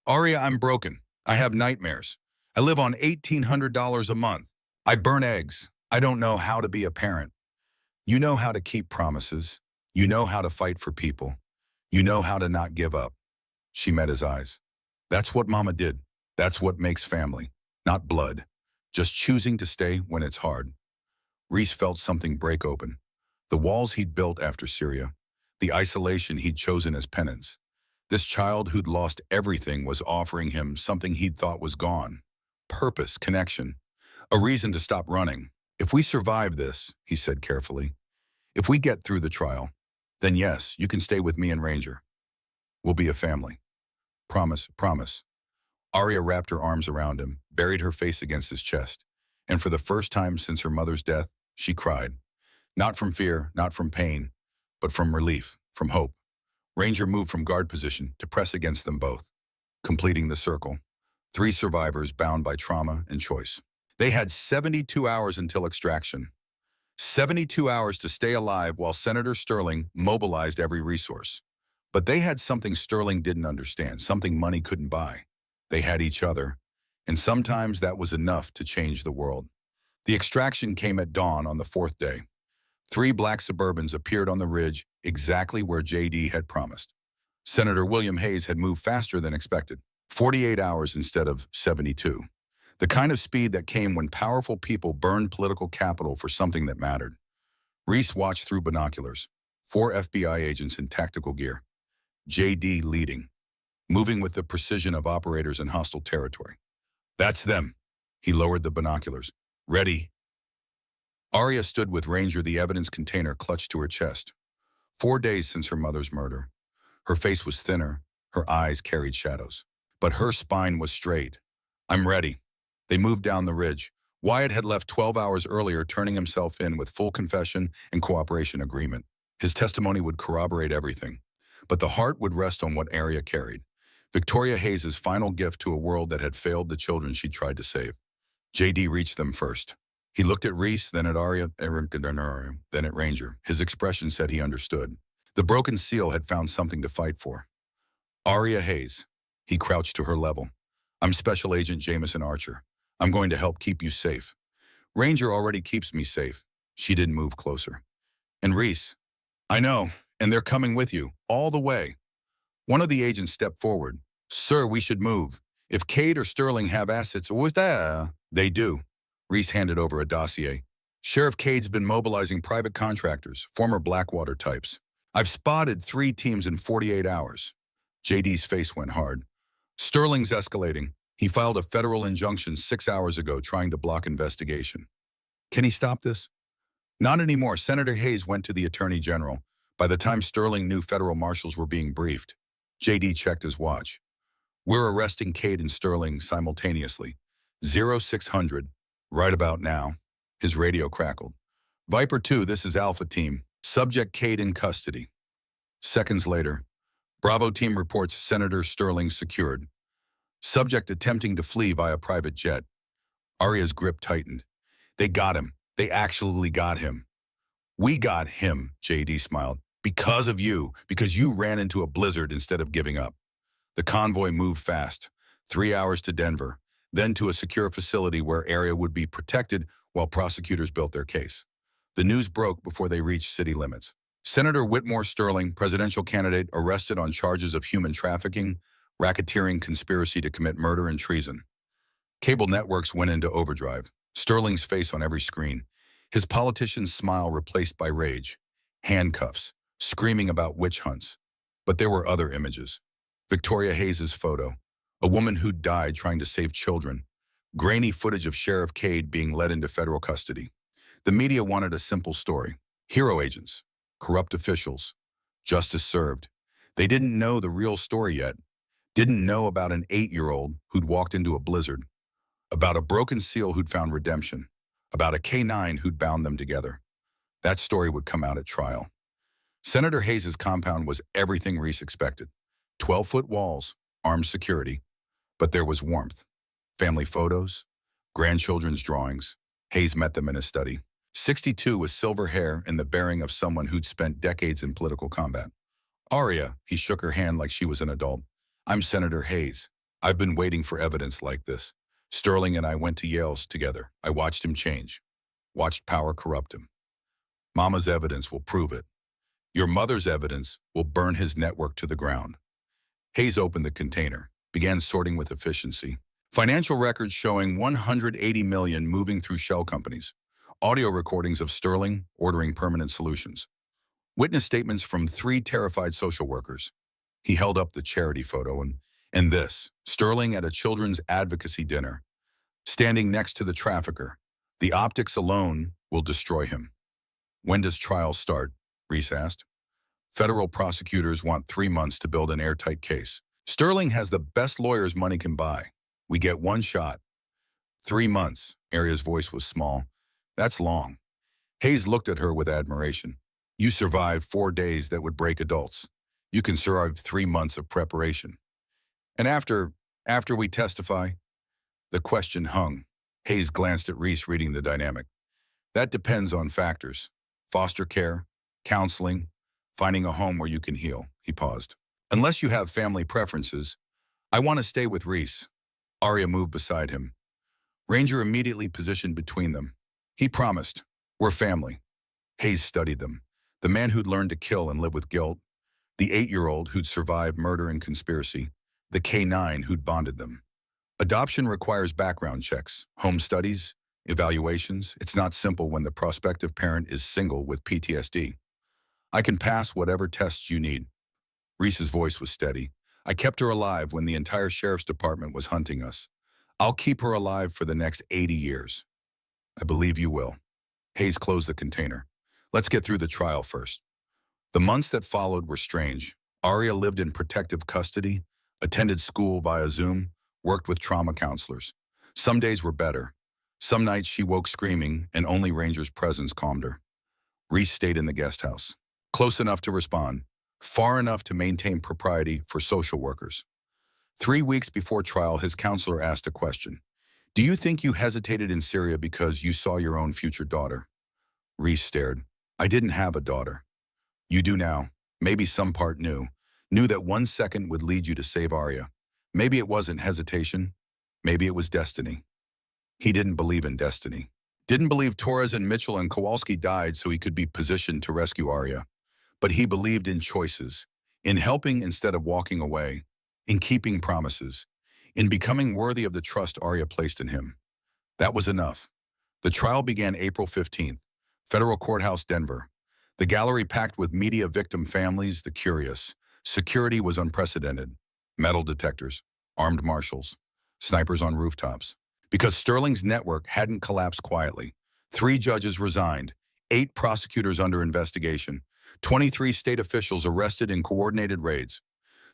Arya, I'm broken. I have nightmares. I live on $1,800 a month. I burn eggs. I don't know how to be a parent. You know how to keep promises. You know how to fight for people. You know how to not give up. She met his eyes. That's what Mama did. That's what makes family. Not blood. Just choosing to stay when it's hard. Reese felt something break open. The walls he'd built after Syria. The isolation he'd chosen as penance. This child who'd lost everything was offering him something he'd thought was gone. Purpose, connection. A reason to stop running. If we survive this, he said carefully, if we get through the trial, then yes, you can stay with me and Ranger. We'll be a family. Promise, promise. Arya wrapped her arms around him, buried her face against his chest, and for the first time since her mother's death, she cried. Not from fear, not from pain, but from relief, from hope. Ranger moved from guard position to press against them both, completing the circle. 3 survivors bound by trauma and choice. They had 72 hours until extraction. 72 hours to stay alive while Senator Sterling mobilized every resource. But they had something Sterling didn't understand, something money couldn't buy. They had each other, and sometimes that was enough to change the world. The extraction came at dawn on the 4th day. 3 black Suburbans appeared on the ridge exactly where JD had promised. Senator William Hayes had moved faster than expected, 48 hours instead of 72. The kind of speed that came when powerful people burned political capital for something that mattered. Reese watched through binoculars, 4 FBI agents in tactical gear. JD leading, moving with the precision of operators in hostile territory. That's them. He lowered the binoculars. Ready. Arya stood with Ranger, the evidence container clutched to her chest. 4 days since her mother's murder. Her face was thinner, her eyes carried shadows. But her spine was straight. I'm ready. They moved down the ridge. Wyatt had left 12 hours earlier, turning himself in with full confession and cooperation agreement. His testimony would corroborate everything. But the heart would rest on what Arya carried. Victoria Hayes' final gift to a world that had failed the children she tried to save. JD reached them first. He looked at Reese, then at Arya, then at Ranger. His expression said he understood. The broken seal had found something to fight for. Arya Hayes. He crouched to her level. I'm Special Agent Jameson Archer. I'm going to help keep you safe. Ranger already keeps me safe. She didn't move closer. And Reese. I know, and they're coming with you, all the way. One of the agents stepped forward. Sir, we should move. If Cade or Sterling have assets, was that? They do. Reese handed over a dossier. Sheriff Cade's been mobilizing private contractors, former Blackwater types. I've spotted 3 teams in 48 hours. JD's face went hard. Sterling's escalating. He filed a federal injunction 6 hours ago trying to block investigation. Can he stop this? Not anymore. Senator Hayes went to the Attorney General. By the time Sterling knew federal marshals were being briefed, JD checked his watch. We're arresting Cade and Sterling simultaneously. 0600, right about now. His radio crackled. Viper 2, this is Alpha Team. Subject Cade in custody. Seconds later, Bravo Team reports Senator Sterling secured. Subject attempting to flee via private jet. Arya's grip tightened. They got him. They actually got him. We got him, JD smiled. Because of you, because you ran into a blizzard instead of giving up. The convoy moved fast, 3 hours to Denver, then to a secure facility where Arya would be protected while prosecutors built their case. The news broke before they reached city limits. Senator Whitmore Sterling, presidential candidate, arrested on charges of human trafficking, racketeering, conspiracy to commit murder, and treason. Cable networks went into overdrive, Sterling's face on every screen, his politician's smile replaced by rage, handcuffs, screaming about witch hunts. But there were other images. Victoria Hayes' photo, a woman who'd died trying to save children, grainy footage of Sheriff Cade being led into federal custody. The media wanted a simple story. Hero agents, corrupt officials, justice served. They didn't know the real story yet. Didn't know about an 8-year-old who'd walked into a blizzard, about a broken seal who'd found redemption, about a K9 who'd bound them together. That story would come out at trial. Senator Hayes' compound was everything Reese expected. 12-foot walls, armed security. But there was warmth. Family photos, grandchildren's drawings. Hayes met them in his study. 62 with silver hair and the bearing of someone who'd spent decades in political combat. Arya, he shook her hand like she was an adult. I'm Senator Hayes. I've been waiting for evidence like this. Sterling and I went to Yale's together. I watched him change. Watched power corrupt him. Mama's evidence will prove it. Your mother's evidence will burn his network to the ground. Hayes opened the container, began sorting with efficiency. Financial records showing $180 million moving through shell companies. Audio recordings of Sterling ordering permanent solutions. Witness statements from 3 terrified social workers. He held up the charity photo and this, Sterling at a children's advocacy dinner, standing next to the trafficker. The optics alone will destroy him. When does trial start? Reese asked. Federal prosecutors want 3 months to build an airtight case. Sterling has the best lawyers money can buy. We get 1 shot. 3 months. Arya's voice was small. That's long. Hayes looked at her with admiration. You survived 4 days that would break adults. You can survive 3 months of preparation. And after we testify, the question hung. Hayes glanced at Reese, reading the dynamic. That depends on factors. Foster care, counseling, finding a home where you can heal. He paused. Unless you have family preferences, I want to stay with Reese. Arya moved beside him. Ranger immediately positioned between them. He promised, we're family. Hayes studied them. The man who'd learned to kill and live with guilt, the 8-year-old who'd survived murder and conspiracy, the K9 who'd bonded them. Adoption requires background checks, home studies, evaluations. It's not simple when the prospective parent is single with PTSD. I can pass whatever tests you need. Reese's voice was steady. I kept her alive when the entire sheriff's department was hunting us. I'll keep her alive for the next 80 years. I believe you will. Hayes closed the container. Let's get through the trial first. The months that followed were strange. Arya lived in protective custody, attended school via Zoom, worked with trauma counselors. Some days were better. Some nights she woke screaming, and only Ranger's presence calmed her. Reese stayed in the guest house, close enough to respond, far enough to maintain propriety for social workers. 3 weeks before trial, his counselor asked a question. Do you think you hesitated in Syria because you saw your own future daughter? Reese stared. I didn't have a daughter. You do now. Maybe some part knew that 1 second would lead you to save Arya. Maybe it wasn't hesitation. Maybe it was destiny. He didn't believe in destiny. Didn't believe Torres and Mitchell and Kowalski died so he could be positioned to rescue Arya. But he believed in choices, in helping instead of walking away, in keeping promises, in becoming worthy of the trust Arya placed in him. That was enough. The trial began April 15th, Federal Courthouse, Denver. The gallery packed with media, victim families, the curious. Security was unprecedented. Metal detectors, armed marshals, snipers on rooftops. Because Sterling's network hadn't collapsed quietly. 3 judges resigned, 8 prosecutors under investigation, 23 state officials arrested in coordinated raids.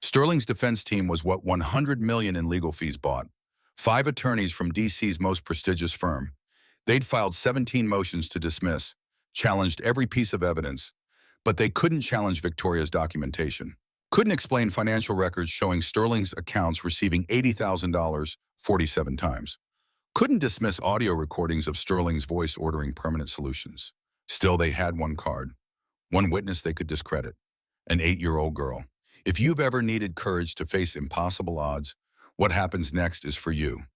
Sterling's defense team was what $100 million in legal fees bought. 5 attorneys from D.C.'s most prestigious firm. They'd filed 17 motions to dismiss, challenged every piece of evidence, but they couldn't challenge Victoria's documentation. Couldn't explain financial records showing Sterling's accounts receiving $80,000 47 times. Couldn't dismiss audio recordings of Sterling's voice ordering permanent solutions. Still, they had one card, one witness they could discredit, an 8-year-old girl. If you've ever needed courage to face impossible odds, what happens next is for you.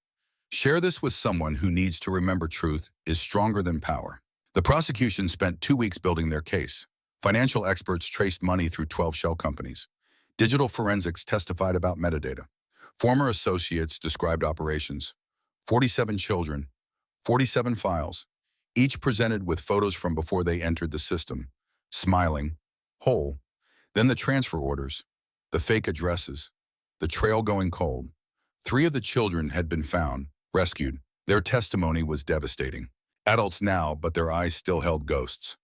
Share this with someone who needs to remember truth is stronger than power. The prosecution spent 2 weeks building their case. Financial experts traced money through 12 shell companies. Digital forensics testified about metadata. Former associates described operations. 47 children, 47 files, each presented with photos from before they entered the system, smiling, whole. Then the transfer orders, the fake addresses, the trail going cold. 3 of the children had been found, rescued. Their testimony was devastating. Adults now, but their eyes still held ghosts.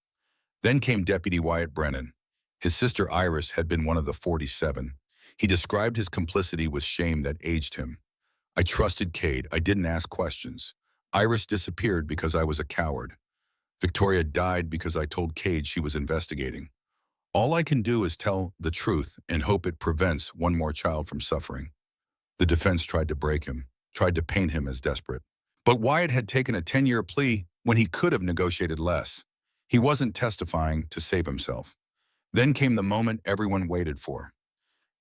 Then came Deputy Wyatt Brennan. His sister Iris had been one of the 47. He described his complicity with shame that aged him. I trusted Cade. I didn't ask questions. Iris disappeared because I was a coward. Victoria died because I told Cade she was investigating. All I can do is tell the truth and hope it prevents one more child from suffering. The defense tried to break him, tried to paint him as desperate. But Wyatt had taken a 10-year plea when he could have negotiated less. He wasn't testifying to save himself. Then came the moment everyone waited for.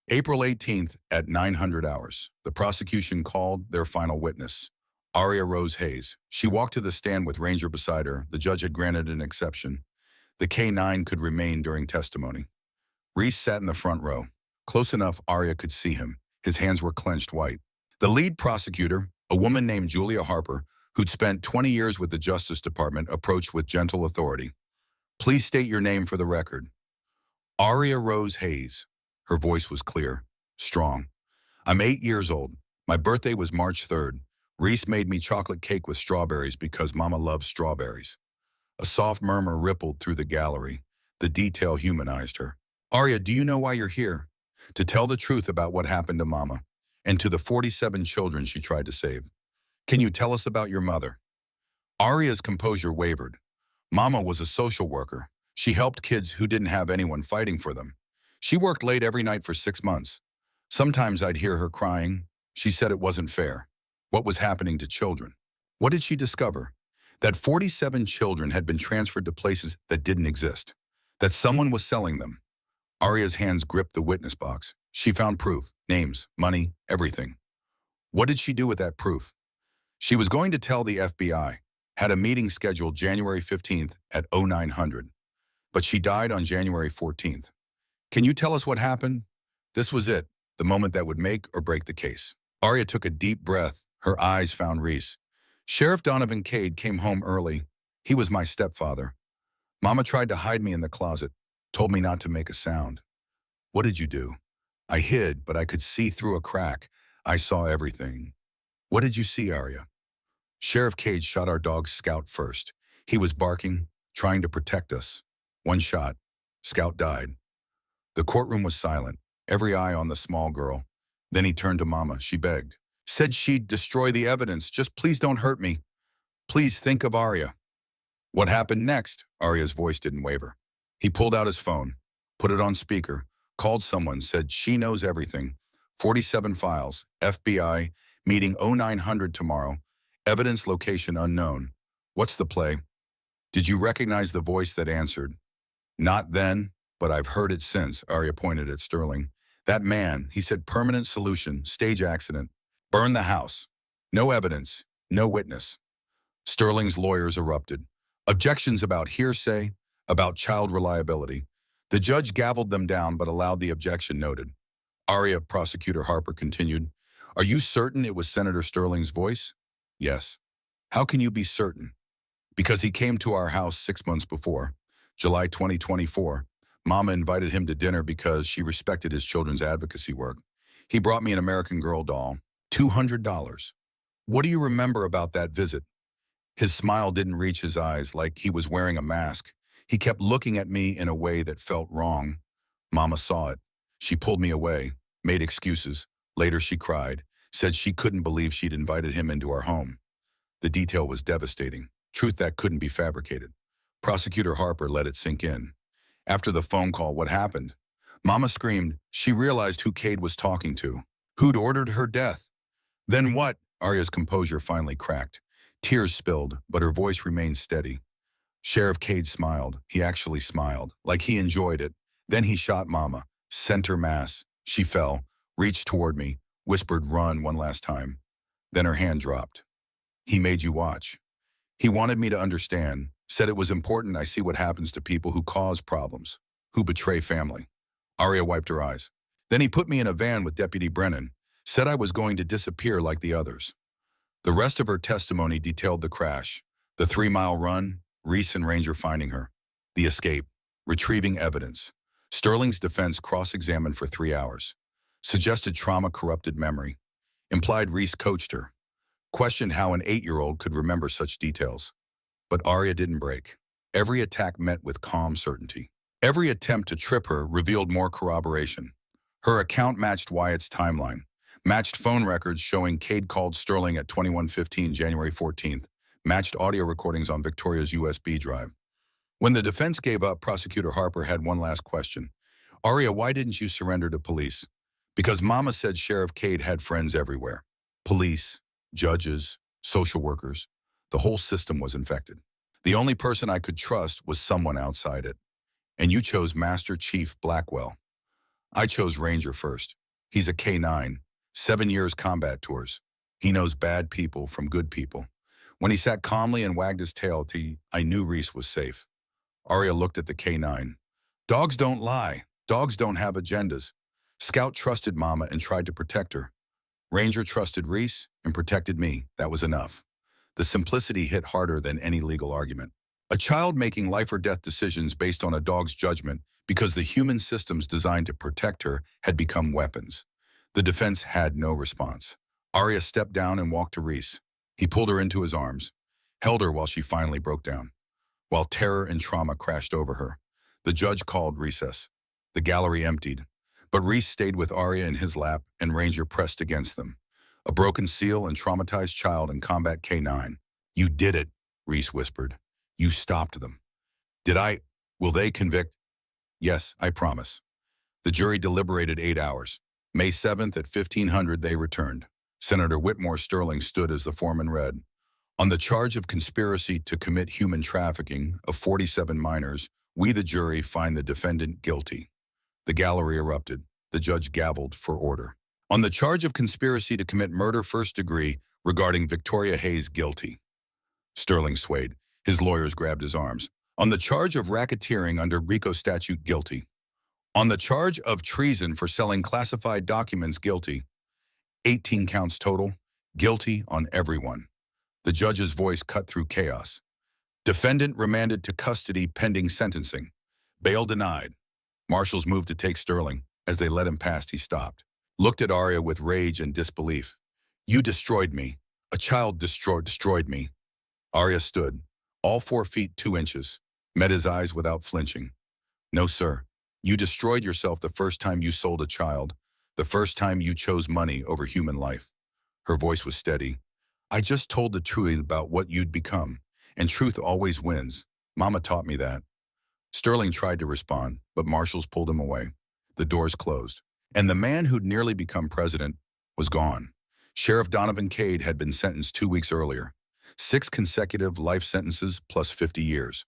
April 18th at 900 hours, the prosecution called their final witness, Arya Rose Hayes. She walked to the stand with Ranger beside her. The judge had granted an exception. The K9 could remain during testimony. Reese sat in the front row. Close enough Arya could see him. His hands were clenched white. The lead prosecutor, a woman named Julia Harper, who'd spent 20 years with the Justice Department, approached with gentle authority. Please state your name for the record. Arya Rose Hayes. Her voice was clear, strong. I'm 8 years old. My birthday was March 3rd. Reese made me chocolate cake with strawberries because Mama loves strawberries. A soft murmur rippled through the gallery. The detail humanized her. Arya, do you know why you're here? To tell the truth about what happened to Mama and to the 47 children she tried to save. Can you tell us about your mother? Arya's composure wavered. Mama was a social worker. She helped kids who didn't have anyone fighting for them. She worked late every night for 6 months. Sometimes I'd hear her crying. She said it wasn't fair. What was happening to children? What did she discover? That 47 children had been transferred to places that didn't exist. That someone was selling them. Arya's hands gripped the witness box. She found proof, names, money, everything. What did she do with that proof? She was going to tell the FBI, had a meeting scheduled January 15th at 0900, but she died on January 14th. Can you tell us what happened? This was it, the moment that would make or break the case. Arya took a deep breath. Her eyes found Reese. Sheriff Donovan Cade came home early. He was my stepfather. Mama tried to hide me in the closet, told me not to make a sound. What did you do? I hid, but I could see through a crack. I saw everything. What did you see, Arya? Sheriff Cade shot our dog Scout first. He was barking, trying to protect us. One shot. Scout died. The courtroom was silent, every eye on the small girl. Then he turned to Mama. She begged. Said she'd destroy the evidence. Just please don't hurt me. Please think of Arya. What happened next? Arya's voice didn't waver. He pulled out his phone, put it on speaker, called someone, said she knows everything. 47 files, FBI, meeting 0900 tomorrow, evidence location unknown. What's the play? Did you recognize the voice that answered? Not then, but I've heard it since, Arya pointed at Sterling. That man, he said permanent solution, stage accident. Burn the house. No evidence, no witness. Sterling's lawyers erupted. Objections about hearsay, about child reliability. The judge gavelled them down but allowed the objection noted. Arya, Prosecutor Harper continued, are you certain it was Senator Sterling's voice? Yes. How can you be certain? Because he came to our house 6 months before, July 2024. Mama invited him to dinner because she respected his children's advocacy work. He brought me an American Girl doll, $200. What do you remember about that visit? His smile didn't reach his eyes, like he was wearing a mask. He kept looking at me in a way that felt wrong. Mama saw it. She pulled me away, made excuses. Later she cried, said she couldn't believe she'd invited him into our home. The detail was devastating, truth that couldn't be fabricated. Prosecutor Harper let it sink in. After the phone call, what happened? Mama screamed. She realized who Cade was talking to, who'd ordered her death. Then what? Arya's composure finally cracked. Tears spilled, but her voice remained steady. Sheriff Cade smiled. He actually smiled, like he enjoyed it. Then he shot Mama, center mass. She fell, reached toward me, whispered, run, one last time. Then her hand dropped. He made you watch. He wanted me to understand, said it was important I see what happens to people who cause problems, who betray family. Arya wiped her eyes. Then he put me in a van with Deputy Brennan, said I was going to disappear like the others. The rest of her testimony detailed the crash, the 3-mile run, Reese and Ranger finding her, the escape, retrieving evidence. Sterling's defense cross-examined for 3 hours, suggested trauma corrupted memory, implied Reese coached her, questioned how an 8-year-old could remember such details. But Arya didn't break. Every attack met with calm certainty. Every attempt to trip her revealed more corroboration. Her account matched Wyatt's timeline, matched phone records showing Cade called Sterling at 21:15 January 14th, matched audio recordings on Victoria's USB drive. When the defense gave up, Prosecutor Harper had one last question. Arya, why didn't you surrender to police? Because Mama said Sheriff Cade had friends everywhere. Police, judges, social workers. The whole system was infected. The only person I could trust was someone outside it. And you chose Master Chief Blackwell. I chose Ranger first. He's a K9, 7 years combat tours. He knows bad people from good people. When he sat calmly and wagged his tail, I knew Reese was safe. Arya looked at the K9. Dogs don't lie. Dogs don't have agendas. Scout trusted Mama and tried to protect her. Ranger trusted Reese and protected me. That was enough. The simplicity hit harder than any legal argument. A child making life or death decisions based on a dog's judgment because the human systems designed to protect her had become weapons. The defense had no response. Arya stepped down and walked to Reese. He pulled her into his arms, held her while she finally broke down. While terror and trauma crashed over her, the judge called recess. The gallery emptied, but Reese stayed with Arya in his lap and Ranger pressed against them. A broken seal and traumatized child in combat K9. You did it, Reese whispered. You stopped them. Did I? Will they convict? Yes, I promise. The jury deliberated 8 hours. May 7th at 1500 they returned. Senator Whitmore Sterling stood as the foreman read. On the charge of conspiracy to commit human trafficking of 47 minors, we the jury find the defendant guilty. The gallery erupted. The judge gavelled for order. On the charge of conspiracy to commit murder first degree regarding Victoria Hayes guilty. Sterling swayed. His lawyers grabbed his arms. On the charge of racketeering under RICO statute guilty. On the charge of treason for selling classified documents guilty. 18 counts total. Guilty on everyone. The judge's voice cut through chaos. Defendant remanded to custody pending sentencing. Bail denied. Marshals moved to take Sterling. As they led him past, he stopped. Looked at Arya with rage and disbelief. You destroyed me. A child destroyed me. Arya stood, all 4 feet 2 inches, met his eyes without flinching. No, sir. You destroyed yourself the first time you sold a child, the first time you chose money over human life. Her voice was steady. I just told the truth about what you'd become, and truth always wins. Mama taught me that. Sterling tried to respond, but marshals pulled him away. The doors closed, and the man who'd nearly become president was gone. Sheriff Donovan Cade had been sentenced 2 weeks earlier. 6 consecutive life sentences plus 50 years.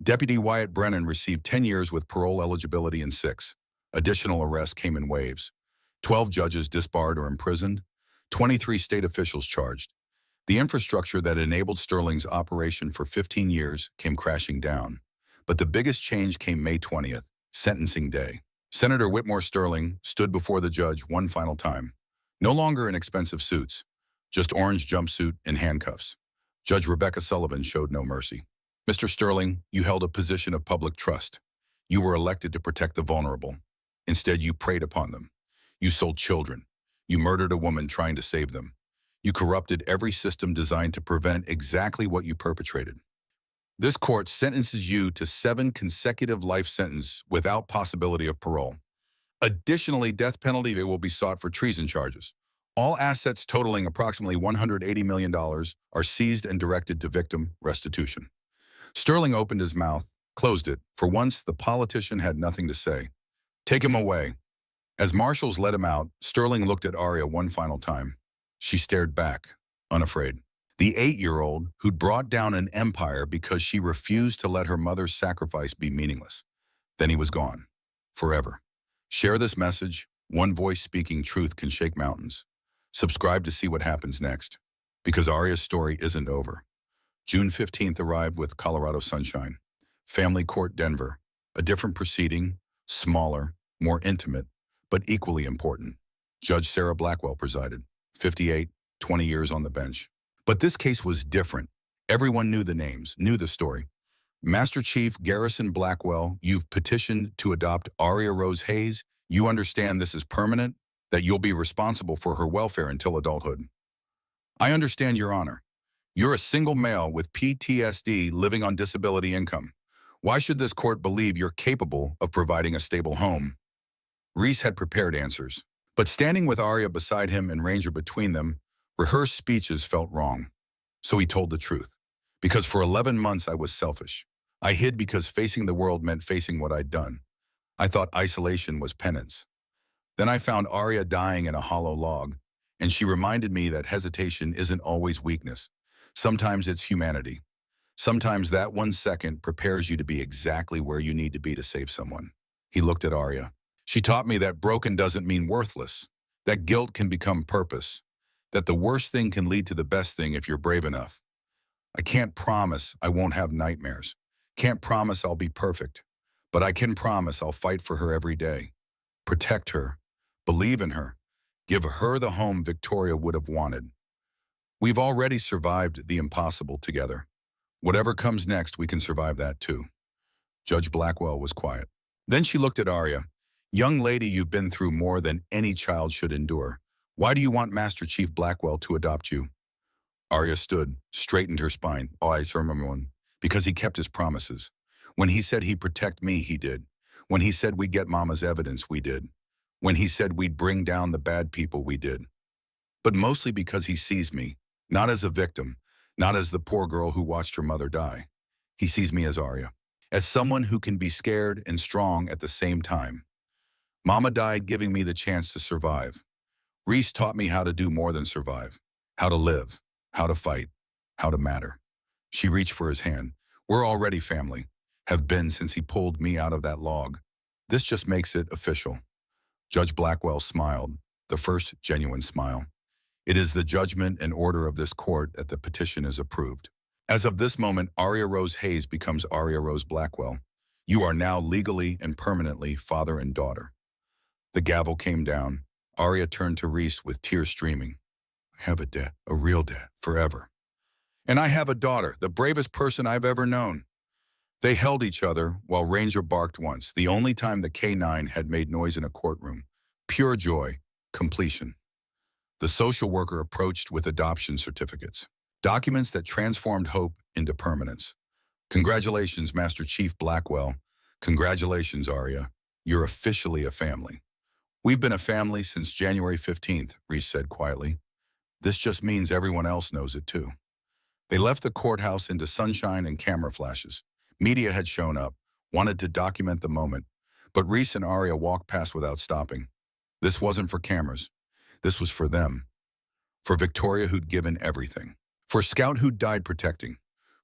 Deputy Wyatt Brennan received 10 years with parole eligibility in 6. Additional arrests came in waves. 12 judges disbarred or imprisoned. 23 state officials charged. The infrastructure that enabled Sterling's operation for 15 years came crashing down. But the biggest change came May 20th, sentencing day. Senator Whitmore Sterling stood before the judge one final time. No longer in expensive suits, just orange jumpsuit and handcuffs. Judge Rebecca Sullivan showed no mercy. Mr. Sterling, you held a position of public trust. You were elected to protect the vulnerable. Instead, you preyed upon them. You sold children. You murdered a woman trying to save them. You corrupted every system designed to prevent exactly what you perpetrated. This court sentences you to 7 consecutive life sentences without possibility of parole. Additionally, death penalty will be sought for treason charges. All assets totaling approximately $180 million are seized and directed to victim restitution. Sterling opened his mouth, closed it. For once, the politician had nothing to say. Take him away. As marshals led him out, Sterling looked at Arya one final time. She stared back, unafraid. The 8-year-old who'd brought down an empire because she refused to let her mother's sacrifice be meaningless. Then he was gone. Forever. Share this message. One voice speaking truth can shake mountains. Subscribe to see what happens next. Because Arya's story isn't over. June 15th arrived with Colorado sunshine. Family Court Denver. A different proceeding, smaller, more intimate, but equally important. Judge Sarah Blackwell presided. 58, 20 years on the bench. But this case was different. Everyone knew the names, knew the story. Master Chief Garrison Blackwell, you've petitioned to adopt Arya Rose Hayes. You understand this is permanent, that you'll be responsible for her welfare until adulthood. I understand, Your Honor. You're a single male with PTSD living on disability income. Why should this court believe you're capable of providing a stable home? Reese had prepared answers, but standing with Arya beside him and Ranger between them, rehearsed speeches felt wrong. So he told the truth. Because for 11 months I was selfish. I hid because facing the world meant facing what I'd done. I thought isolation was penance. Then I found Arya dying in a hollow log, and she reminded me that hesitation isn't always weakness. Sometimes it's humanity. Sometimes that 1 second prepares you to be exactly where you need to be to save someone. He looked at Arya. She taught me that broken doesn't mean worthless, that guilt can become purpose, that the worst thing can lead to the best thing if you're brave enough. I can't promise I won't have nightmares. Can't promise I'll be perfect. But I can promise I'll fight for her every day. Protect her. Believe in her. Give her the home Victoria would have wanted. We've already survived the impossible together. Whatever comes next, we can survive that too. Judge Blackwell was quiet. Then she looked at Arya. Young lady, you've been through more than any child should endure. Why do you want Master Chief Blackwell to adopt you? Arya stood, straightened her spine. Oh, I remember one. Because he kept his promises. When he said he'd protect me, he did. When he said we'd get Mama's evidence, we did. When he said we'd bring down the bad people, we did. But mostly because he sees me, not as a victim, not as the poor girl who watched her mother die. He sees me as Arya. as someone who can be scared and strong at the same time. Mama died giving me the chance to survive. Reese taught me how to do more than survive, how to live, how to fight, how to matter. She reached for his hand. We're already family, have been since he pulled me out of that log. This just makes it official. Judge Blackwell smiled, the first genuine smile. It is the judgment and order of this court that the petition is approved. As of this moment, Aria Rose Hayes becomes Aria Rose Blackwell. You are now legally and permanently father and daughter. The gavel came down. Aria turned to Reese with tears streaming. I have a dad, a real dad, forever. And I have a daughter, the bravest person I've ever known. They held each other while Ranger barked once, the only time the K9 had made noise in a courtroom. Pure joy, completion. The social worker approached with adoption certificates, documents that transformed hope into permanence. Congratulations, Master Chief Blackwell. Congratulations, Aria. You're officially a family. We've been a family since January 15th, Reese said quietly. This just means everyone else knows it too. They left the courthouse into sunshine and camera flashes. Media had shown up, wanted to document the moment, but Reese and Aria walked past without stopping. This wasn't for cameras. This was for them. For Victoria, who'd given everything. For Scout, who'd died protecting.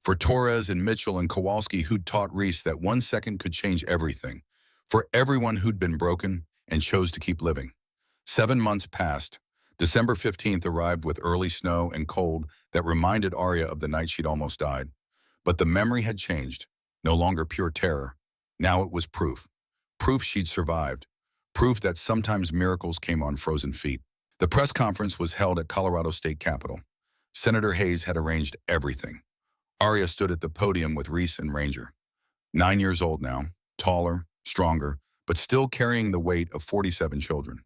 For Torres and Mitchell and Kowalski, who'd taught Reese that 1 second could change everything. For everyone who'd been broken and chose to keep living. 7 months passed. December 15th arrived with early snow and cold that reminded Aria of the night she'd almost died. But the memory had changed. No longer pure terror. Now it was proof. Proof she'd survived. Proof that sometimes miracles came on frozen feet. The press conference was held at Colorado State Capitol. Senator Hayes had arranged everything. Aria stood at the podium with Reese and Ranger. 9 years old now, taller, stronger, but still carrying the weight of 47 children.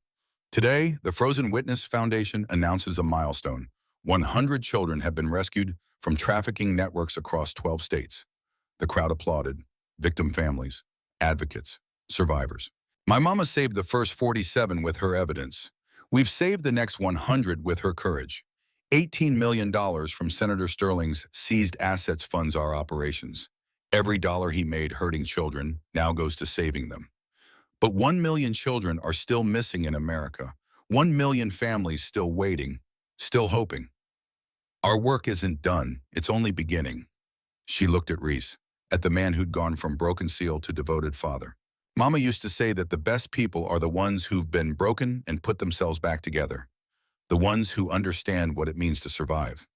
Today, the Frozen Witness Foundation announces a milestone. 100 children have been rescued from trafficking networks across 12 states. The crowd applauded. Victim families, advocates, survivors. My mama saved the first 47 with her evidence. We've saved the next 100 with her courage. $18 million from Senator Sterling's seized assets funds our operations. Every dollar he made hurting children now goes to saving them. But 1 million children are still missing in America. 1 million families still waiting, still hoping. Our work isn't done, it's only beginning. She looked at Reese, at the man who'd gone from broken seal to devoted father. Mama used to say that the best people are the ones who've been broken and put themselves back together. The ones who understand what it means to survive.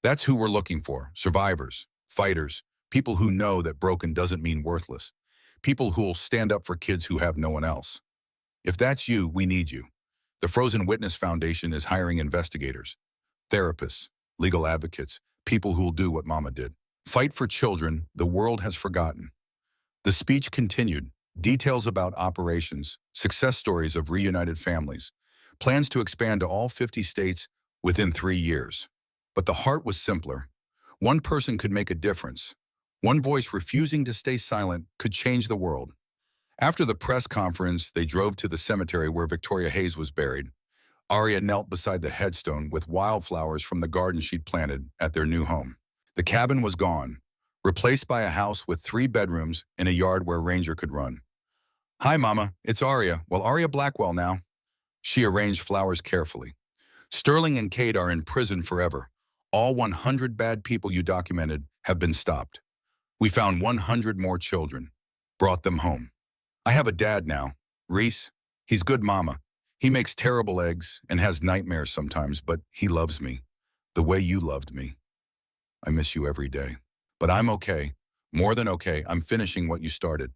That's who we're looking for, survivors, fighters, people who know that broken doesn't mean worthless. People who'll stand up for kids who have no one else. If that's you, we need you. The Frozen Witness Foundation is hiring investigators, therapists, legal advocates, people who'll do what Mama did. Fight for children the world has forgotten. The speech continued, details about operations, success stories of reunited families, plans to expand to all 50 states within 3 years. But the heart was simpler. One person could make a difference. One voice refusing to stay silent could change the world. After the press conference, they drove to the cemetery where Victoria Hayes was buried. Aria knelt beside the headstone with wildflowers from the garden she'd planted at their new home. The cabin was gone, replaced by a house with 3 bedrooms in a yard where Ranger could run. Hi, Mama, it's Aria. Well, Aria Blackwell now. She arranged flowers carefully. Sterling and Kate are in prison forever. All 100 bad people you documented have been stopped. We found 100 more children, brought them home. I have a dad now, Reese. He's good, Mama. He makes terrible eggs and has nightmares sometimes, but he loves me, the way you loved me. I miss you every day. But I'm okay, more than okay. I'm finishing what you started.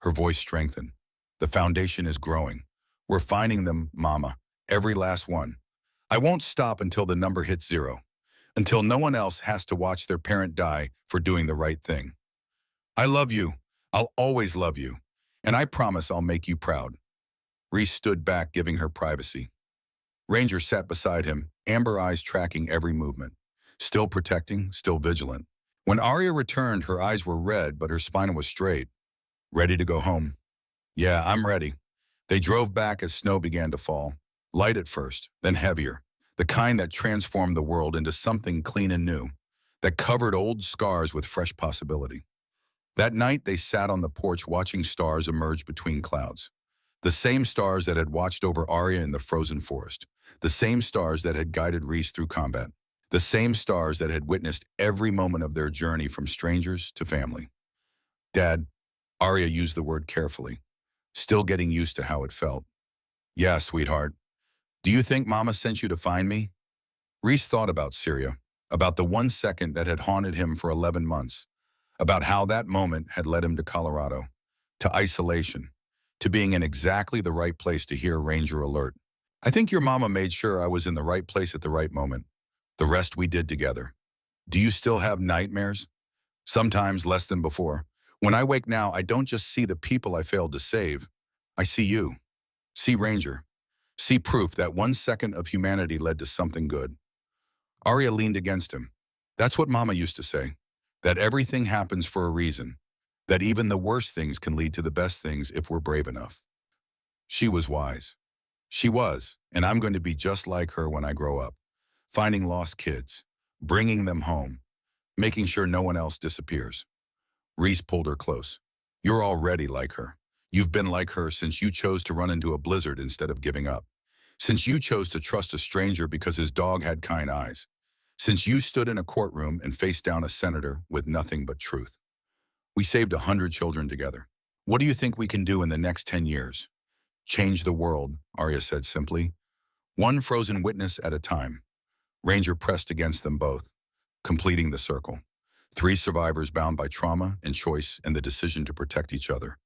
Her voice strengthened. The foundation is growing. We're finding them, Mama, every last one. I won't stop until the number hits 0, until no one else has to watch their parent die for doing the right thing. I love you. I'll always love you. And I promise I'll make you proud. Reese stood back, giving her privacy. Ranger sat beside him, amber eyes tracking every movement. Still protecting, still vigilant. When Aria returned, her eyes were red, but her spine was straight. Ready to go home? Yeah, I'm ready. They drove back as snow began to fall. Light at first, then heavier. The kind that transformed the world into something clean and new. That covered old scars with fresh possibility. That night, they sat on the porch watching stars emerge between clouds. The same stars that had watched over Arya in the frozen forest. The same stars that had guided Rhys through combat. The same stars that had witnessed every moment of their journey from strangers to family. Dad, Arya used the word carefully, still getting used to how it felt. Yeah, sweetheart. Do you think Mama sent you to find me? Rhys thought about Syria, about the 1 second that had haunted him for 11 months, about how that moment had led him to Colorado, to isolation, to being in exactly the right place to hear Ranger alert. I think your mama made sure I was in the right place at the right moment. The rest we did together. Do you still have nightmares? Sometimes less than before. When I wake now, I don't just see the people I failed to save. I see you. See Ranger. See proof that 1 second of humanity led to something good. Arya leaned against him. That's what Mama used to say. That everything happens for a reason. That even the worst things can lead to the best things if we're brave enough. She was wise. She was, and I'm going to be just like her when I grow up. Finding lost kids, bringing them home, making sure no one else disappears. Rhys pulled her close. You're already like her. You've been like her since you chose to run into a blizzard instead of giving up. Since you chose to trust a stranger because his dog had kind eyes. Since you stood in a courtroom and faced down a senator with nothing but truth. We saved 100 children together. What do you think we can do in the next 10 years? Change the world, Arya said simply. One frozen witness at a time. Ranger pressed against them both, completing the circle. 3 survivors bound by trauma and choice and the decision to protect each other.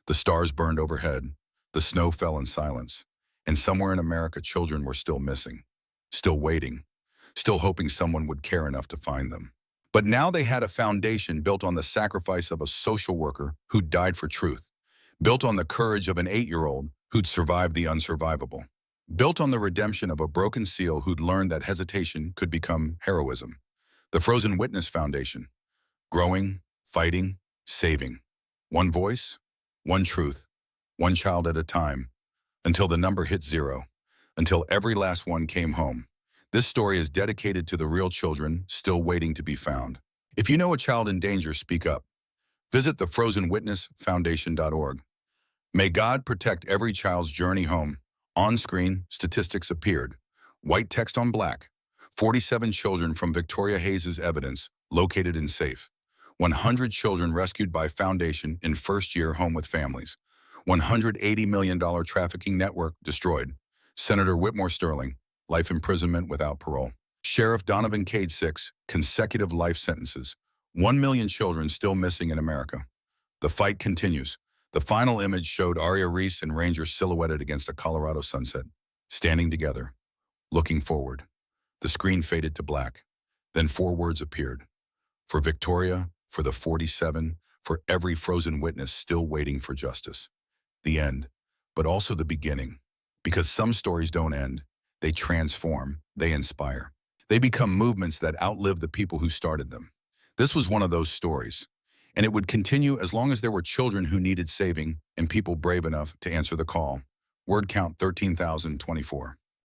The stars burned overhead. The snow fell in silence. And somewhere in America, children were still missing, still waiting, still hoping someone would care enough to find them. But now they had a foundation built on the sacrifice of a social worker who died for truth, built on the courage of an 8-year-old who'd survived the unsurvivable, built on the redemption of a broken seal who'd learned that hesitation could become heroism. The Frozen Witness Foundation, growing, fighting, saving. One voice, one truth, one child at a time, until the number hit 0, until every last one came home. This story is dedicated to the real children still waiting to be found. If you know a child in danger, speak up. Visit thefrozenwitnessfoundation.org. May God protect every child's journey home. On screen, statistics appeared. White text on black. 47 children from Victoria Hayes' evidence located and safe. 100 children rescued by Foundation in first-year home with families. $180 million trafficking network destroyed. Senator Whitmore Sterling, life imprisonment without parole. Sheriff Donovan Cade 6, consecutive life sentences. 1 million children still missing in America. The fight continues. The final image showed Arya, Rhys, and Ranger silhouetted against a Colorado sunset, standing together, looking forward. The screen faded to black. Then 4 words appeared. For Victoria, for the 47, for every frozen witness still waiting for justice. The end, but also the beginning. Because some stories don't end. They transform, they inspire. They become movements that outlive the people who started them. This was one of those stories. And it would continue as long as there were children who needed saving and people brave enough to answer the call. Word count 13,024.